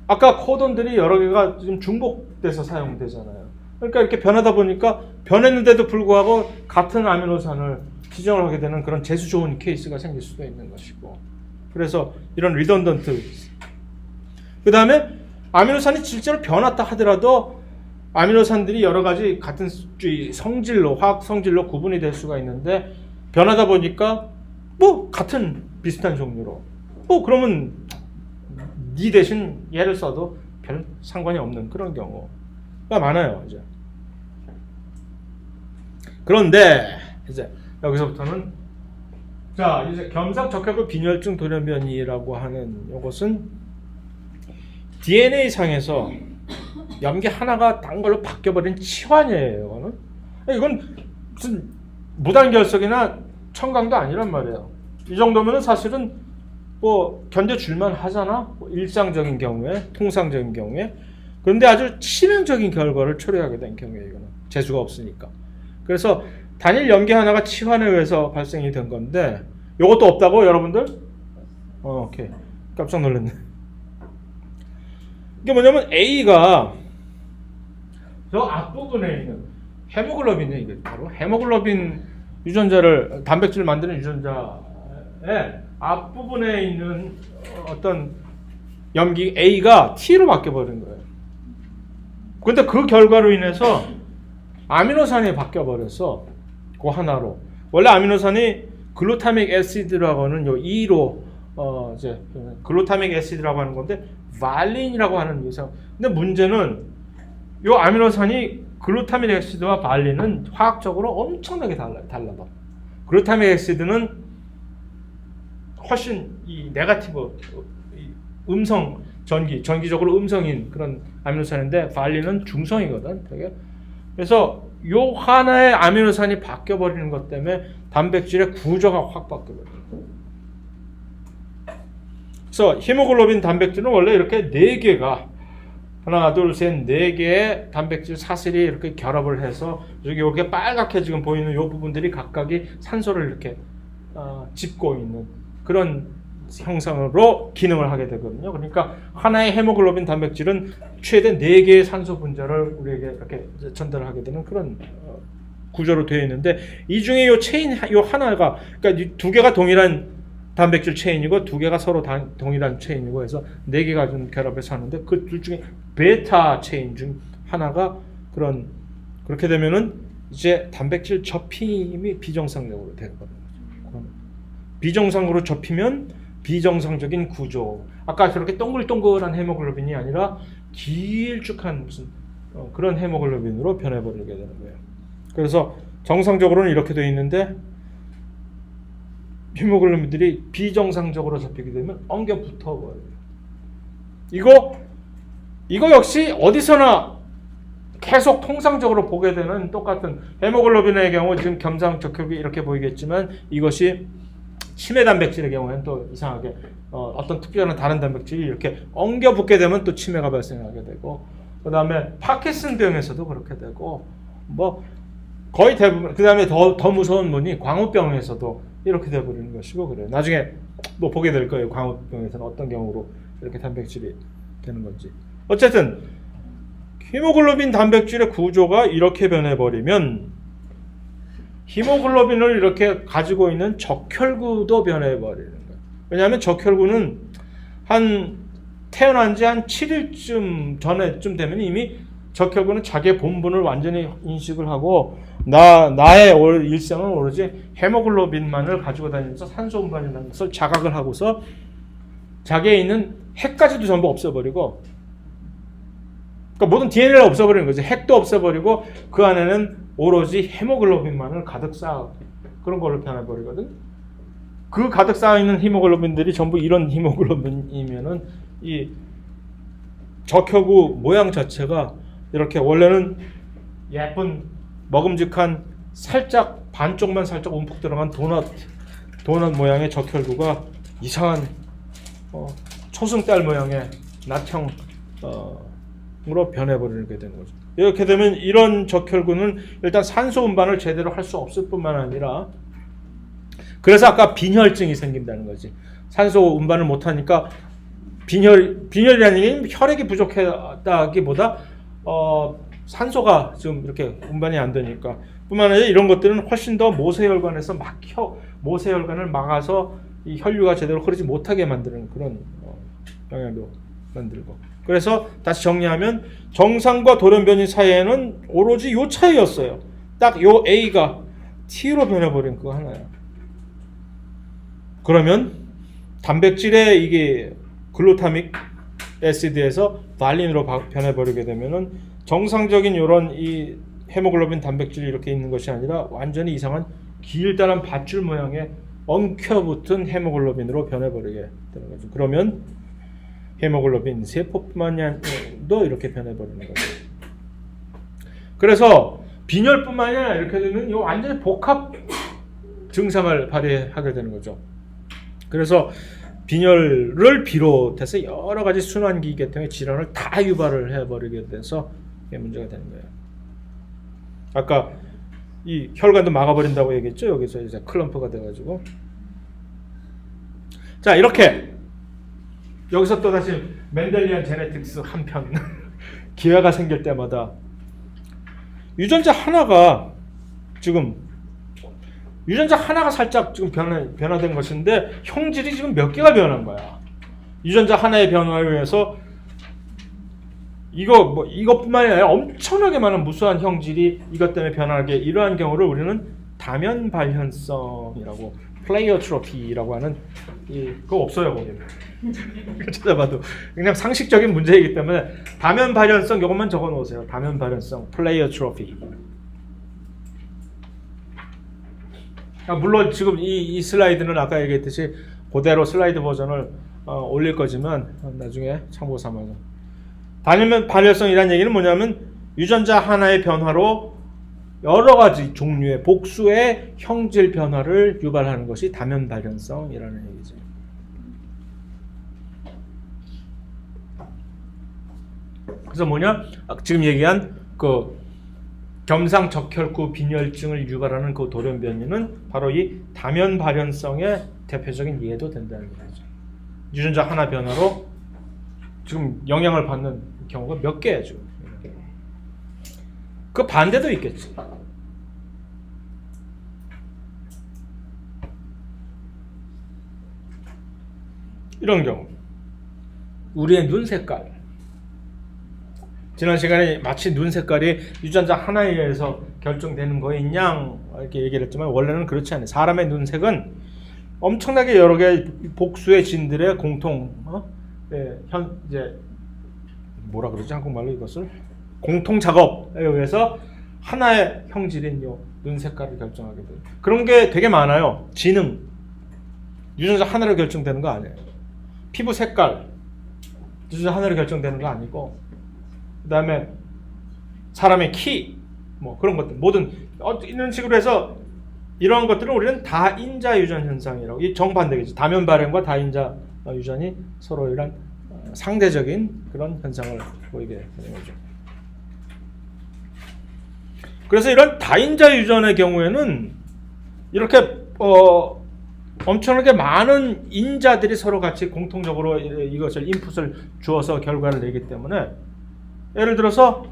아까 코돈들이 여러 개가 지금 중복돼서 사용되잖아요. 그러니까 이렇게 변하다 보니까 변했는데도 불구하고 같은 아미노산을 지정을 하게 되는 그런 재수 좋은 케이스가 생길 수도 있는 것이고. 그래서 이런 리던던트. 그 다음에 아미노산이 실제로 변했다 하더라도 아미노산들이 여러 가지 같은 성질로, 화학 성질로 구분이 될 수가 있는데 변하다 보니까 뭐 같은 비슷한 종류로 그러면 니 대신 얘를 써도 별 상관이 없는 그런 경우가 많아요. 이제 그런데 이제 여기서부터는 자 이제 겸상적혈구 빈혈증 돌연변이라고 하는 이것은 DNA 상에서 염기 하나가 딴 걸로 바뀌어버린 치환이에요. 이건 무슨 무단결석이나 청강도 아니란 말이에요. 이 정도면은 사실은 뭐 견뎌줄만 하잖아. 뭐 일상적인 경우에, 통상적인 경우에. 그런데 아주 치명적인 결과를 초래하게 된 경우에 이거는 재수가 없으니까. 그래서 단일 염기 하나가 치환에 의해서 발생이 된 건데 이것도 없다고 여러분들? 오케이. 깜짝 놀랐네. 이게 뭐냐면 A가 저 앞부분에 있는 헤모글로빈이 이게 바로 헤모글로빈 유전자를 단백질을 만드는 유전자의 앞부분에 있는 어떤 염기 A가 T로 바뀌어버린 거예요. 근데 그 결과로 인해서 아미노산이 바뀌어버려서 그 하나로 원래 아미노산이 글루타믹 애시드라고 하는 요 E로 이제 글루타믹 애시드라고 하는 건데 발린이라고 하는 유상. 근데 문제는 요 아미노산이 글루타믹 애시드와 발린은 화학적으로 엄청나게 달라요. 글루타믹 애시드는 훨씬 이 네거티브 음성 전기적으로 음성인 그런 아미노산인데 발린은 중성이거든. 되게. 그래서 요 하나의 아미노산이 바뀌어 버리는 것 때문에 단백질의 구조가 확 바뀌어 버려요. 그래서 히모글로빈 단백질은 원래 이렇게 4개가 하나, 둘, 셋, 4개의 단백질 사슬이 이렇게 결합을 해서 여기 이렇게 빨갛게 지금 보이는 이 부분들이 각각이 산소를 이렇게 짚고 있는 그런 형상으로 기능을 하게 되거든요. 그러니까 하나의 헤모글로빈 단백질은 최대 4개의 산소 분자를 우리에게 이렇게 전달하게 되는 그런 구조로 되어 있는데 이 중에 이 체인 이 하나가 그러니까 2개가 동일한 단백질 체인이고 2개가 서로 동일한 체인이고 해서 4개가 좀 결합해서 하는데 그 둘 중에 베타 체인 중 하나가 그렇게 되면은 이제 단백질 접힘이 비정상적으로 되는 거죠. 비정상으로 접히면 비정상적인 구조. 아까 저렇게 동글동글한 헤모글로빈이 아니라 길쭉한 무슨 그런 헤모글로빈으로 변해버리게 되는 거예요. 그래서 정상적으로는 이렇게 되어 있는데 헤모글로빈들이 비정상적으로 접히게 되면 엉겨 붙어버려요. 이거 역시 어디서나 계속 통상적으로 보게 되는 똑같은 헤모글로빈의 경우 지금 겸상적혈구 이렇게 보이겠지만 이것이 치매 단백질의 경우에는 또 이상하게 어떤 특별한 다른 단백질이 이렇게 엉겨 붙게 되면 또 치매가 발생하게 되고 그 다음에 파킨슨병에서도 그렇게 되고 뭐 거의 대부분 그 다음에 더 무서운 분이 광우병에서도 이렇게 돼버리는 것이고 그래요. 나중에 뭐 보게 될 거예요. 광우병에서는 어떤 경우로 이렇게 단백질이 되는 건지. 어쨌든 히모글로빈 단백질의 구조가 이렇게 변해버리면 히모글로빈을 이렇게 가지고 있는 적혈구도 변해버리는 거예요. 왜냐하면 적혈구는 태어난 지 한 7일쯤 전에쯤 되면 이미 적혈구는 자기의 본분을 완전히 인식을 하고 나의 일생은 오로지 헤모글로빈만을 가지고 다니면서 산소 운반이라는 것을 자각을 하고서 자기에 있는 핵까지도 전부 없애버리고 그러니까 모든 DNA를 없애버리는 거죠. 핵도 없애버리고 그 안에는 오로지 헤모글로빈만을 가득 쌓아 그런 걸로 변해버리거든. 그 가득 쌓여있는 히모글로빈들이 전부 이런 히모글로빈이면은 이 적혈구 모양 자체가 이렇게 원래는 예쁜 먹음직한 살짝 반쪽만 살짝 움푹 들어간 도넛 모양의 적혈구가 이상한 초승달 모양의 낫형 으로 변해버리게 되는 거죠. 이렇게 되면 이런 적혈구는 일단 산소 운반을 제대로 할 수 없을 뿐만 아니라 그래서 아까 빈혈증이 생긴다는 거지. 산소 운반을 못하니까 빈혈이라는 얘기는 혈액이 부족하다기보다 산소가 지금 이렇게 운반이 안 되니까. 뿐만 아니라 이런 것들은 훨씬 더 모세혈관에서 모세혈관을 막아서 이 혈류가 제대로 흐르지 못하게 만드는 그런 영향도 만들고. 그래서 다시 정리하면 정상과 돌연변이 사이에는 오로지 요 차이였어요. 딱 요 A가 T로 변해버린 그거 하나야. 그러면 단백질의 이게 글루타믹 애시드에서 발린으로 변해버리게 되면은 정상적인 요런 이 헤모글로빈 단백질이 이렇게 있는 것이 아니라 완전히 이상한 길다란 밧줄 모양의 엉켜붙은 헤모글로빈으로 변해버리게 되는 거죠. 그러면 헤모글로빈 세포뿐만도 이렇게 변해버리는 거죠. 그래서 빈혈뿐만 아니라 이렇게 되면 이 완전히 복합 증상을 발휘하게 되는 거죠. 그래서 빈혈을 비롯해서 여러 가지 순환기 계통의 질환을 다 유발을 해버리게 돼서 이게 문제가 되는 거예요. 아까 이 혈관도 막아버린다고 얘기했죠. 여기서 이제 클럼프가 돼가지고. 자, 이렇게 여기서 또 다시 멘델리안 제네틱스 한 편 기회가 생길 때마다 유전자 하나가 살짝 지금 변화된 것인데 형질이 지금 몇 개가 변한 거야. 유전자 하나의 변화에 의해서 이것뿐만이 아니라 엄청나게 많은 무수한 형질이 이것 때문에 변하게, 이러한 경우를 우리는 다면 발현성이라고, 플레이어트로피라고 하는 그거 없어요 거기. 찾아봐도 그냥 상식적인 문제이기 때문에 다면 발현성 이것만 적어 놓으세요. 다면 발현성 플레이어트로피. 물론 지금 이 슬라이드는 아까 얘기했듯이 그대로 슬라이드 버전을 올릴 거지만 나중에 참고 삼아서. 다면 발현성이라는 얘기는 뭐냐면 유전자 하나의 변화로 여러 가지 종류의 복수의 형질 변화를 유발하는 것이 다면 발현성이라는 얘기죠. 그래서 뭐냐? 지금 얘기한 그 겸상적혈구 빈혈증을 유발하는 그 돌연변이는 바로 이 다면 발현성의 대표적인 예도 된다는 거죠. 유전자 하나 변화로 지금 영향을 받는 경우가 몇 개야 지금. 그 반대도 있겠지. 이런 경우 우리의 눈 색깔. 지난 시간에 마치 눈 색깔이 유전자 하나에 의해서 결정되는 거인 양 이렇게 얘기를 했지만 원래는 그렇지 않아요. 사람의 눈색은 엄청나게 여러 개의 복수의 진들의 공통 이제 뭐라 그러지 한국말로 이것을 공통 작업에 의해서 하나의 형질인 요 눈 색깔을 결정하게 돼요. 그런 게 되게 많아요. 지능 유전자 하나로 결정되는 거 아니에요. 피부 색깔 유전자 하나로 결정되는 거 아니고, 그 다음에 사람의 키, 뭐 그런 것들, 모든 이런 식으로 해서 이러한 것들은 우리는 다인자 유전 현상이라고, 이 정반대겠죠. 다면 발현과 다인자 유전이 서로 이런 상대적인 그런 현상을 보이게 되는 거죠. 그래서 이런 다인자 유전의 경우에는 이렇게 엄청나게 많은 인자들이 서로 같이 공통적으로 이것을 인풋을 주어서 결과를 내기 때문에, 예를 들어서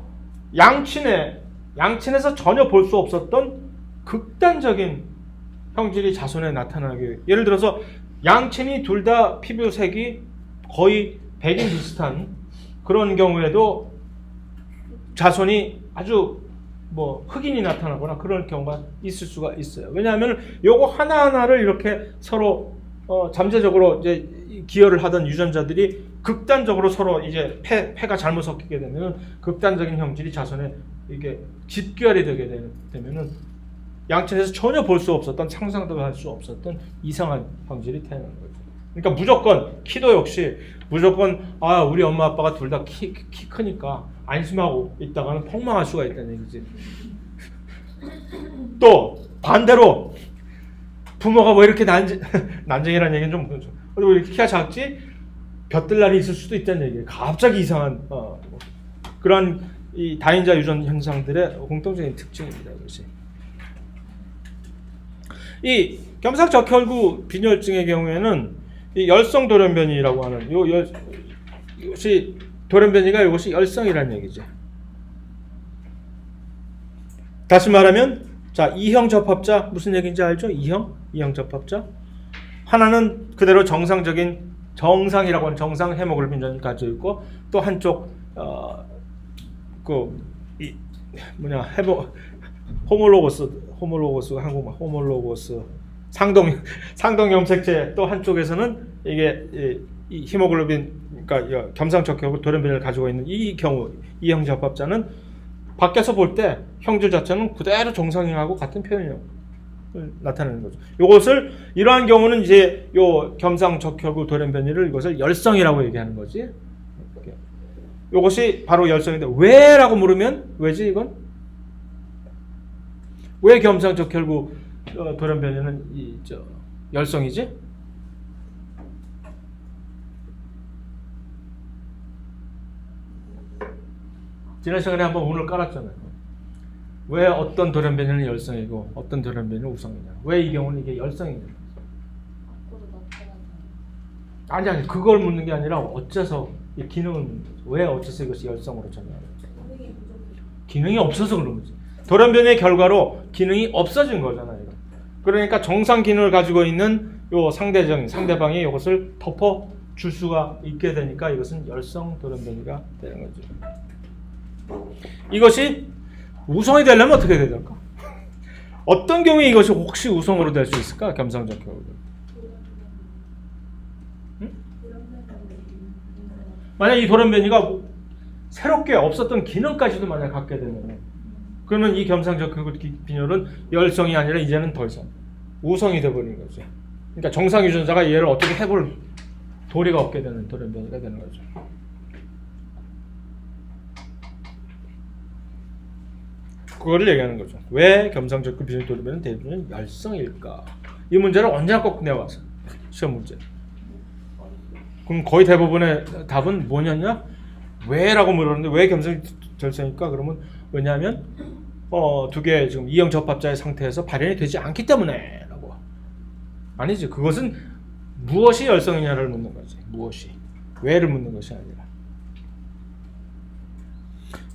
양친에서 전혀 볼 수 없었던 극단적인 형질이 자손에 나타나게, 예를 들어서 양친이 둘 다 피부색이 거의 백인 비슷한 그런 경우에도 자손이 아주 흑인이 나타나거나 그런 경우가 있을 수가 있어요. 왜냐하면 요거 하나하나를 이렇게 서로 잠재적으로 이제 기여를 하던 유전자들이 극단적으로 서로 이제 폐가 잘못 섞이게 되면 극단적인 형질이 자손에 이게 집결이 되게 되면은 양친에서 전혀 볼 수 없었던, 상상도 할 수 없었던 이상한 형질이 태어나는 거죠. 그러니까 무조건 키도 역시 무조건 우리 엄마 아빠가 둘 다 키 크니까 안심하고 있다가는 폭망할 수가 있다는 얘기지. 또 반대로 부모가 왜 이렇게 난쟁이라는 얘기는 좀 왜 이렇게 키가 작지? 볕들날이 있을 수도 있다는 얘기예요. 갑자기 이상한 그런 이 다인자 유전 현상들의 공통적인 특징입니다. 이것이. 이 겸상적혈구 빈혈증의 경우에는 이 열성 돌연변이라고 하는 이것이 돌연변이가 이것이 열성이라는 얘기죠. 다시 말하면 자, 이형 접합자 무슨 얘기인지 알죠? 이형 접합자. 하나는 그대로 정상이라고 하는 정상 헤모글로빈전을 가지고 있고 또 한쪽 호몰로고스 한국말 호몰로고스 상동 염색체 또 한쪽에서는 이게 이 히모글로빈 그러니까 겸상적혈구 돌연변이를 가지고 있는 이 경우 이형 접합자는 밖에서 볼 때 형질 자체는 그대로 정상형하고 같은 표현을 나타내는 거죠. 이것을 이러한 경우는 이제 요 겸상적혈구 돌연변이를 이것을 열성이라고 얘기하는 거지. 이것이 바로 열성인데 왜라고 물으면 왜지 이건? 왜 겸상적혈구 돌연변이는 열성이지? 지난 시간에 한번 운을 깔았잖아요. 왜 어떤 돌연변이는 열성이고 어떤 돌연변이는 우성이냐? 왜 이 경우는 이게 열성이냐? 아니 그걸 묻는 게 아니라 어째서 이 기능을 묻는 거죠. 왜 어째서 이것이 열성으로 전환하는지. 기능이 없어서 그런 거지. 돌연변이의 결과로 기능이 없어진 거잖아요. 그러니까 정상 기능을 가지고 있는 요 상대방이 이것을 덮어 줄 수가 있게 되니까 이것은 열성 돌연변이가 되는 거죠. 이것이 우성이 되려면 어떻게 해야 될까? 어떤 경우에 이것이 혹시 우성으로 될 수 있을까? 겸상적혈구. 만약 이 돌연변이가 새롭게 없었던 기능까지도 만약 갖게 되면 그러면 이 겸상적혈구 빈혈은 열성이 아니라 이제는 더 이상 우성이 되어버리는 거죠. 그러니까 정상 유전자가 얘를 어떻게 해볼 도리가 없게 되는 돌연변이가 되는 거죠. 그거를 얘기하는 거죠. 왜 겸상적혈구 빈혈 돌연변이는 대부분 열성일까? 이 문제를 언제나 꼭 내와서 시험 문제. 그럼 거의 대부분의 답은 뭐냐냐? 왜라고 물었는데 왜 겸상절성일까? 그러면 왜냐하면 두 개 지금 이형 접합자의 상태에서 발현이 되지 않기 때문에라고. 아니지. 그것은 무엇이 열성이냐를 묻는 거지. 무엇이 왜를 묻는 것이 아니라.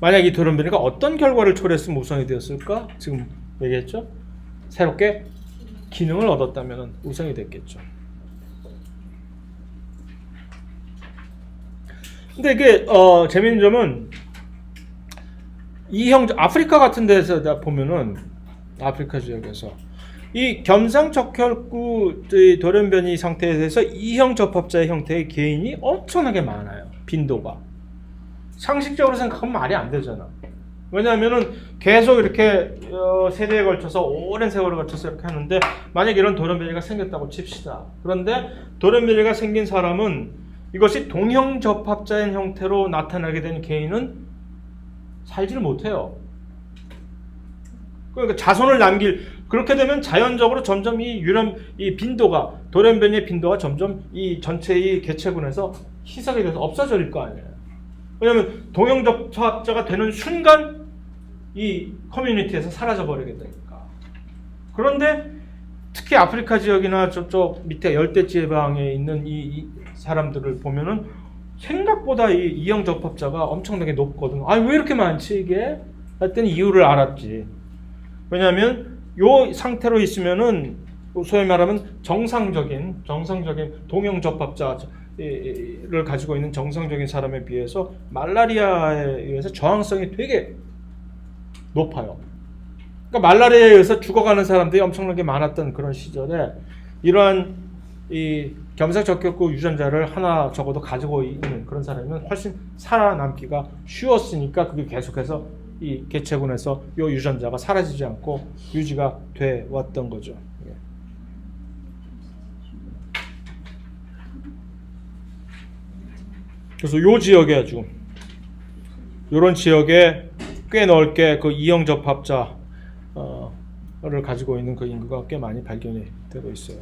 만약 이 돌연변이가 어떤 결과를 초래했으면 우성이 되었을까? 지금 얘기했죠. 새롭게 기능을 얻었다면 우성이 됐겠죠. 근데 이게 재밌는 점은 이형 아프리카 같은 데서 보면은 아프리카 지역에서 이 겸상적혈구 돌연변이 상태에 대해서 이형 접합자의 형태의 개인이 엄청나게 많아요. 빈도가. 상식적으로 생각하면 말이 안 되잖아. 왜냐하면은 계속 이렇게 세대에 걸쳐서 오랜 세월을 거쳐서 이렇게 하는데 만약 이런 돌연변이가 생겼다고 칩시다. 그런데 돌연변이가 생긴 사람은 이것이 동형 접합자인 형태로 나타나게 된 개인은 살지를 못해요. 그러니까 자손을 그렇게 되면 자연적으로 점점 이 빈도가 돌연변이의 빈도가 점점 이 전체의 개체군에서 희석이 돼서 없어질 거 아니에요. 왜냐하면 동형 접합자가 되는 순간 이 커뮤니티에서 사라져 버리게 되니까. 그런데 특히 아프리카 지역이나 저쪽 밑에 열대지방에 있는 이 사람들을 보면은 생각보다 이 이형 접합자가 엄청나게 높거든. 왜 이렇게 많지 이게? 했더니 이유를 알았지. 왜냐하면 요 상태로 있으면은 소위 말하면 정상적인 동형 접합자를 가지고 있는 정상적인 사람에 비해서 말라리아에 의해서 저항성이 되게 높아요. 그러니까 말라리아에 의해서 죽어가는 사람들이 엄청나게 많았던 그런 시절에 이러한 이 겸상적혈구 유전자를 하나 적어도 가지고 있는 그런 사람이면 훨씬 살아남기가 쉬웠으니까 그게 계속해서 이 개체군에서 이 유전자가 사라지지 않고 유지가 돼 왔던 거죠. 그래서 이 지역에 아주 이런 지역에 꽤 넓게 그 이형 접합자를 가지고 있는 그 인구가 꽤 많이 발견이 되고 있어요.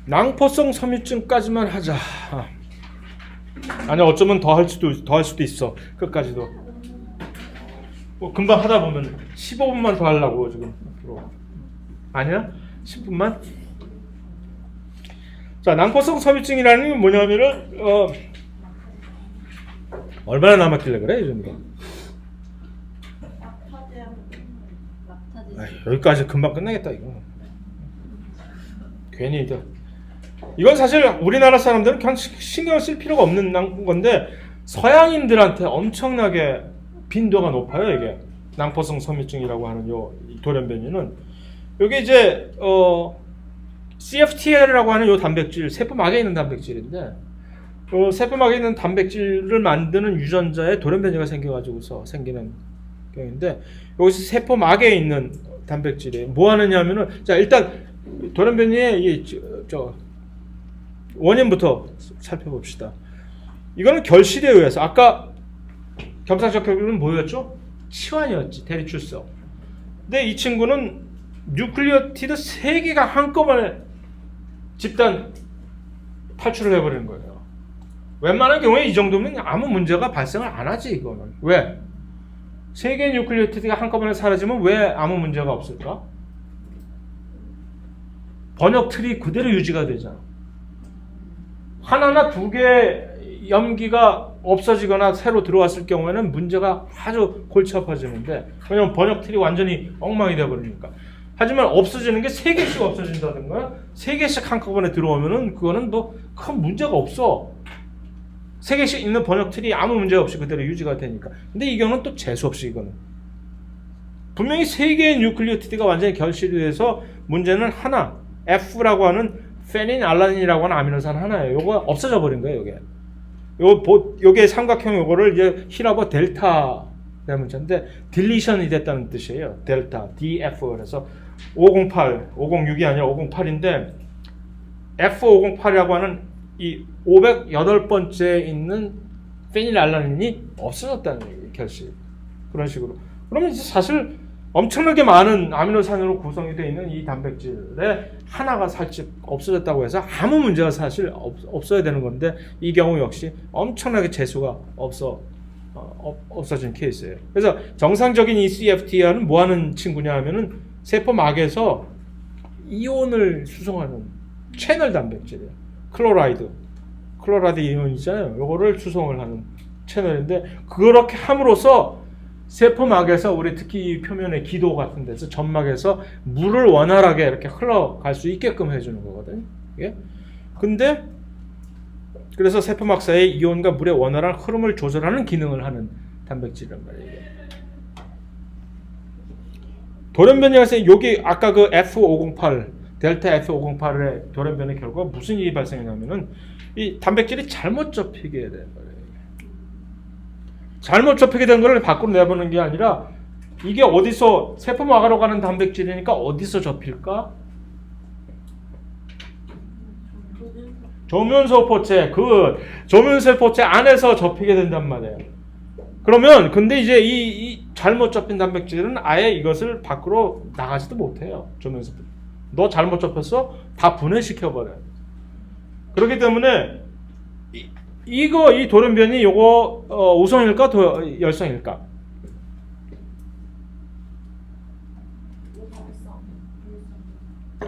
낭포성 섬유증까지만 하자. 아니 어쩌면 더 할 수도 있어. 끝까지도. 금방 하다 보면 15분만 더 하려고 지금. 아니야? 10분만. 자, 낭포성 섬유증이라는 게 뭐냐면은 얼마나 남았길래 그래, 이정도? 여기까지 금방 끝나겠다 이거. 괜히 이건 사실 우리나라 사람들은 그냥 신경 쓸 필요가 없는 건데 서양인들한테 엄청나게 빈도가 높아요. 이게 낭포성 섬유증이라고 하는 요 돌연변이는 여기 이제 CFTL이라고 하는 요 단백질, 세포막에 있는 단백질인데 세포막에 있는 단백질을 만드는 유전자에 돌연변이가 생겨가지고서 생기는 경우인데 여기서 세포막에 있는 단백질이 뭐 하느냐면은 자 일단 돌연변이의 원인부터 살펴봅시다. 이거는 결실에 의해서 아까 겸상적 결국은 뭐였죠? 치환이었지, 대리출석. 근데 이 친구는 뉴클리오티드 3개가 한꺼번에 집단 탈출을 해버리는 거예요. 웬만한 경우에 이 정도면 아무 문제가 발생을 안 하지. 이거는 왜? 3개의 뉴클리오티드가 한꺼번에 사라지면 왜 아무 문제가 없을까? 번역 틀이 그대로 유지가 되잖아. 하나나 2개의 염기가 없어지거나 새로 들어왔을 경우에는 문제가 아주 골치 아파지는데 왜냐면 번역 틀이 완전히 엉망이 되어버리니까. 하지만 없어지는 게 3개씩 없어진다든가 3개씩 한꺼번에 들어오면은 그거는 뭐 큰 문제가 없어. 3개씩 있는 번역 틀이 아무 문제 없이 그대로 유지가 되니까. 근데 이 경우는 또 재수없이 이거는 분명히 3개의 뉴클리오티드가 완전히 결실이 돼서 문제는 하나, F라고 하는 페닌알라닌이라고 하는 아미노산 하나예요. 요거 없어져 버린 거예요. 요게 삼각형 요거를 이제 히라버 델타 문자인데 딜리션이 됐다는 뜻이에요. 델타, DF. 그래서 508, 506이 아니라 508인데 F508이라고 하는 이 508번째에 있는 페닐알라닌이 없어졌다는 얘기예요. 결실. 그런 식으로. 그러면 이제 사실 엄청나게 많은 아미노산으로 구성이 되어 있는 이 단백질에 하나가 살짝 없어졌다고 해서 아무 문제가 사실 없어야 되는 건데 이 경우 역시 엄청나게 재수가 없어진 케이스예요. 그래서 정상적인 이 CFTR은 뭐 하는 친구냐 하면은 세포막에서 이온을 수송하는 채널 단백질이에요. 클로라이드 이온 있잖아요. 요거를 수송을 하는 채널인데 그렇게 함으로써 세포막에서 우리 특히 표면의 기도 같은 데서 점막에서 물을 원활하게 이렇게 흘러갈 수 있게끔 해주는 거거든요. 예? 근데 그래서 세포막 사이의 이온과 물의 원활한 흐름을 조절하는 기능을 하는 단백질이란 말이에요. 돌연변이가 여기 아까 그 F508 델타 F508의 돌연변이 결과가 무슨 일이 발생했냐면은 이 단백질이 잘못 접히게 된 거예요. 잘못 접히게 된 걸 밖으로 내보는 게 아니라 이게 어디서 세포막으로 가는 단백질이니까 어디서 접힐까? 조면세포체, 그 조면세포체 안에서 접히게 된단 말이에요. 그러면 근데 이제 이 잘못 접힌 단백질은 아예 이것을 밖으로 나가지도 못해요. 조면세포체. 너 잘못 접혔어? 다 분해시켜 버려요. 그렇기 때문에 이 돌연변이 요거 우성일까 열성일까?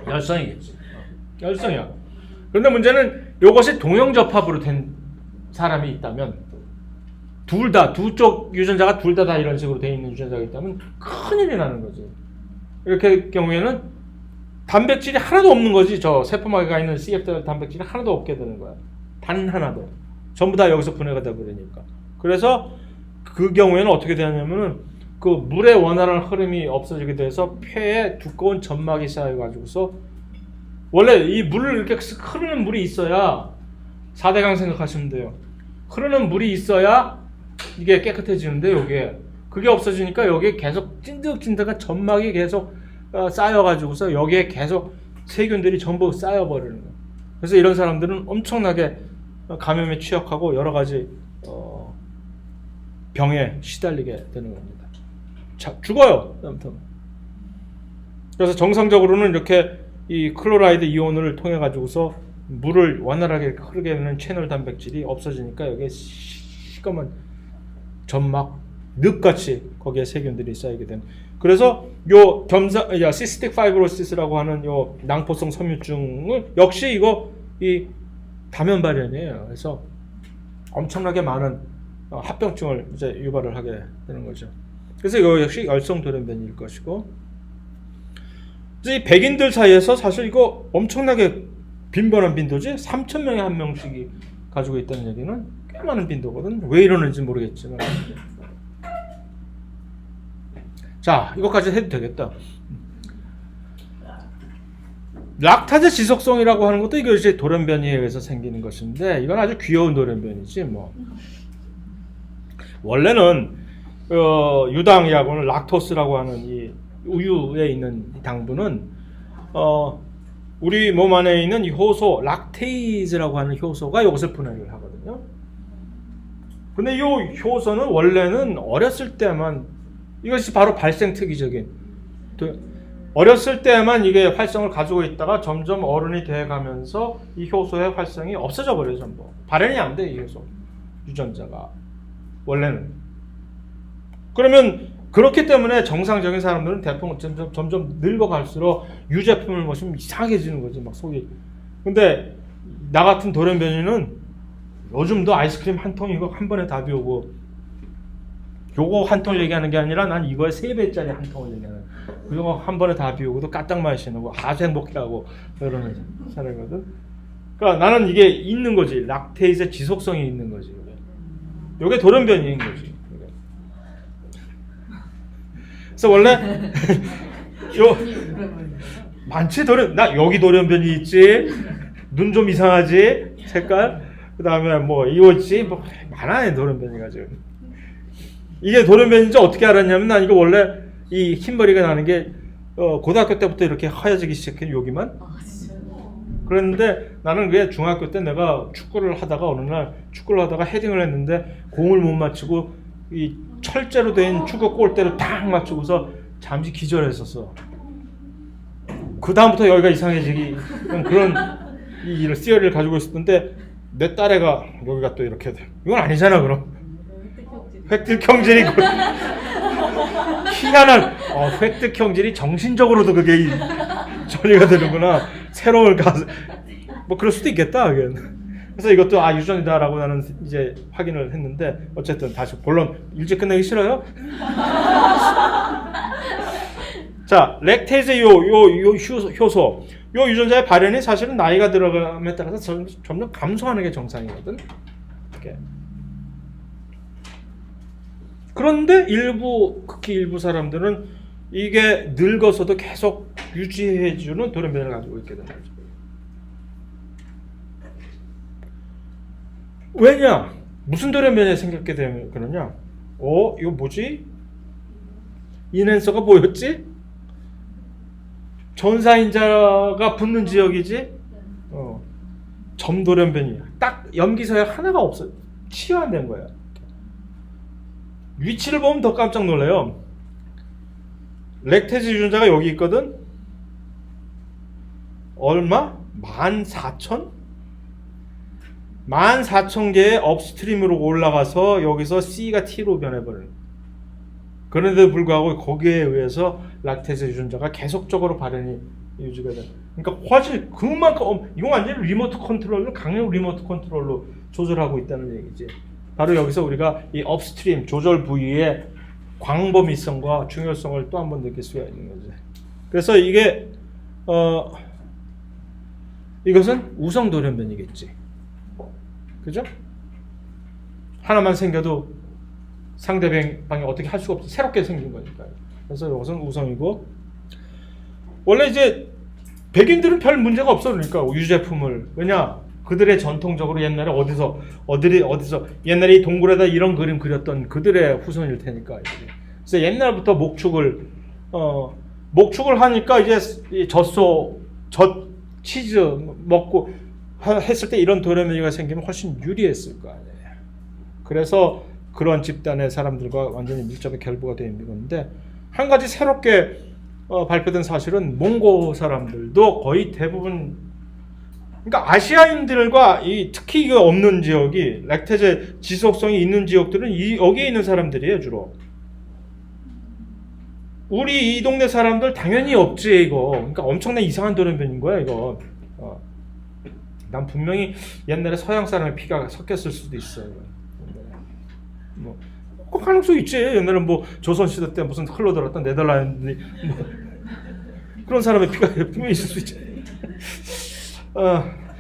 열성이겠지. 열성이야. 그런데 문제는 요것이 동형접합으로 된 사람이 있다면 두 쪽 유전자가 둘 다 이런 식으로 돼 있는 유전자가 있다면 큰일이 나는 거지. 이렇게 경우에는 단백질이 하나도 없는 거지. 저 세포막에 가 있는 CF 단백질이 하나도 없게 되는 거야. 단 하나도. 전부 다 여기서 분해가 되버리니까. 그래서 그 경우에는 어떻게 되냐면은 그 물의 원활한 흐름이 없어지게 돼서 폐에 두꺼운 점막이 쌓여가지고서 원래 이 물을 이렇게 흐르는 물이 있어야 4대강 생각하시면 돼요. 흐르는 물이 있어야 이게 깨끗해지는데 요게 그게 없어지니까 여기에 계속 찐득찐득한 점막이 계속 쌓여가지고서 여기에 계속 세균들이 전부 쌓여버리는 거예요. 그래서 이런 사람들은 엄청나게 감염에 취약하고 여러 가지 병에 시달리게 되는 겁니다. 자, 죽어요. 아무튼. 그래서 정상적으로는 이렇게 이 클로라이드 이온을 통해 가지고서 물을 원활하게 흐르게 하는 채널 단백질이 없어지니까 여기에 시꺼먼 점막 늪같이 거기에 세균들이 쌓이게 되는 그래서 요 시스틱 파이브로시스라고 하는 요 낭포성 섬유증을 역시 이거 이 다면 발현이에요. 그래서 엄청나게 많은 합병증을 이제 유발을 하게 되는 거죠. 그래서 이거 역시 열성 돌연변이일 것이고, 이 백인들 사이에서 사실 이거 엄청나게 빈번한 빈도지. 3,000명에 한 명씩이 가지고 있다는 얘기는 꽤 많은 빈도거든. 왜 이러는지 모르겠지만. 자, 이것까지 해도 되겠다. 락타제 지속성이라고 하는 것도 이것이 돌연변이에 의해서 생기는 것인데, 이건 아주 귀여운 돌연변이지 뭐. 원래는 유당이하고는 락토스라고 하는 이 우유에 있는 당분은 우리 몸 안에 있는 이 효소 락테이즈라고 하는 효소가 이것을 분해를 하거든요. 근데 이 효소는 원래는 어렸을 때만, 이것이 바로 발생 특이적인, 어렸을 때만 이게 활성을 가지고 있다가 점점 어른이 돼가면서 이 효소의 활성이 없어져 버려요. 전부 발현이 안 돼, 이 효소 유전자가 원래는. 그러면 그렇기 때문에 정상적인 사람들은 대부분 점점 늙어갈수록 유제품을 마시면 이상해지는 거지, 막 속이. 근데 나 같은 돌연변이는 요즘도 아이스크림 한 통 이거 한 번에 다 비우고, 요거 한 통 얘기하는 게 아니라 난 이거의 3배짜리 한 통을 얘기하는, 그거 한 번에 다 비우고도 까딱 마시는 아주 행복해하고 이러는 사람이거든. 그러니까 나는 이게 있는 거지, 락테이즈의 지속성이 있는 거지. 요게 돌연변이인 거지. 그래서 원래 요 많지, 나 여기 돌연변이 있지, 눈 좀 이상하지, 색깔, 그 다음에 뭐 이거 있지, 뭐 많아요 돌연변이가 지금. 이게 돌연변인지 어떻게 알았냐면, 난 이거 원래 이 흰머리가 나는 게 고등학교 때부터 이렇게 하얘지기 시작해, 여기만. 그랬는데 나는 왜 중학교 때 내가 축구를 하다가 어느 날 축구를 하다가 헤딩을 했는데 공을 못 맞추고 이 철제로 된 축구 골대를 딱 맞추고서 잠시 기절했었어. 그 다음부터 여기가 이상해지기 그런 이런 시어리를 가지고 있었는데, 내 딸애가 여기가 또 이렇게 돼. 이건 아니잖아 그럼. 획득형질이 희한한 획득형질이 정신적으로도 그게 처리가 되는구나. 새로운 가수 뭐 그럴 수도 있겠다. 그래서 이것도 유전이다라고 나는 이제 확인을 했는데, 어쨌든 다시 본론 일찍 끝내기 싫어요? 자, 렉테이즈 요 효소, 요 유전자의 발현이 사실은 나이가 들어감에 따라서 점점 감소하는 게 정상이거든. 이렇게. 그런데 극히 일부 사람들은 이게 늙어서도 계속 유지해주는 돌연변이를 가지고 있게 되는 거죠. 왜냐? 무슨 돌연변이 생겼게 되면 그러냐? 이거 뭐지? 인앤서가 뭐였지? 전사인자가 붙는 지역이지? 점돌연변이. 딱 염기서약 하나가 없어. 치환된 거야. 위치를 보면 더 깜짝 놀라요. 렉테이즈 유전자가 여기 있거든. 얼마? 14,000개의 업스트림으로 올라가서 여기서 C가 T로 변해버리는. 그런데도 불구하고 거기에 의해서 락테이즈 유전자가 계속적으로 발현이 유지가 돼. 그러니까 훨씬 그만큼 이건 완전히 리모트 컨트롤로, 강력 리모트 컨트롤로 조절하고 있다는 얘기지. 바로 여기서 우리가 이 업스트림 조절 부위의 광범위성과 중요성을 또 한 번 느낄 수가 있는 거지. 그래서 이게 이것은 우성 돌연변이겠지. 그죠? 하나만 생겨도 상대방이 어떻게 할 수가 없어. 새롭게 생긴 거니까요. 그래서 이것은 우성이고, 원래 이제 백인들은 별 문제가 없어. 그러니까 유제품을, 왜냐? 그들의 전통적으로 옛날에 어디서 옛날에 이 동굴에다 이런 그림 그렸던 그들의 후손일 테니까. 그래서 옛날부터 목축을 하니까 이제 치즈 먹고 했을 때 이런 돌연변이가 생기면 훨씬 유리했을 거 아니에요. 그래서 그런 집단의 사람들과 완전히 밀접하게 결부가 되어 있는 건데, 한 가지 새롭게 발표된 사실은 몽고 사람들도 거의 대부분, 그러니까 아시아인들과 특히 이거 없는 지역이, 락테제 지속성이 있는 지역들은 여기에 있는 사람들이에요, 주로. 우리 이 동네 사람들 당연히 없지 이거. 그러니까 엄청난 이상한 돌연변인 거야 이거. 난 분명히 옛날에 서양 사람의 피가 섞였을 수도 있어요. 뭐 가능성 있지. 옛날에 뭐 조선 시대 때 무슨 흘러들었던 네덜란드 뭐 그런 사람의 피가 분명히 있을 수 있지.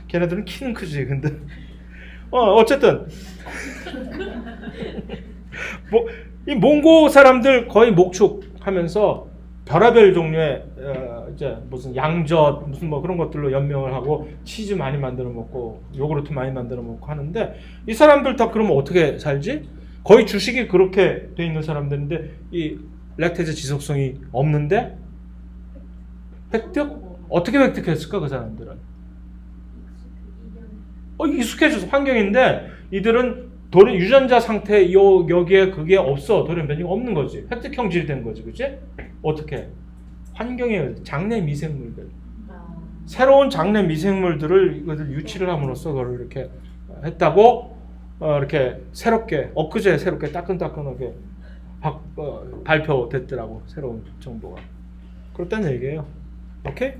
걔네들은 키는 크지. 근데 어쨌든 뭐 이 몽고 사람들 거의 목축하면서 별의별 종류의 이제 무슨 양젓 무슨 뭐 그런 것들로 연명을 하고 치즈 많이 만들어 먹고 요구르트 많이 만들어 먹고 하는데 이 사람들 다 그러면 어떻게 살지? 거의 주식이 그렇게 돼 있는 사람들인데 이 렉테제 지속성이 없는데 획득? 어떻게 획득했을까 그 사람들은? 익숙해져서 환경인데 이들은 유전자 상태 여기에 그게 없어. 돌연변이가 없는 거지. 획득 형질이 된 거지. 그치? 어떻게? 환경에 장내 미생물들. 새로운 장내 미생물들을 이것을 유치를 함으로써 그걸 이렇게 했다고 이렇게 새롭게 엊그제 새롭게 따끈따끈하게 발표됐더라고. 새로운 정보가. 그렇다는 얘기예요. 오케이?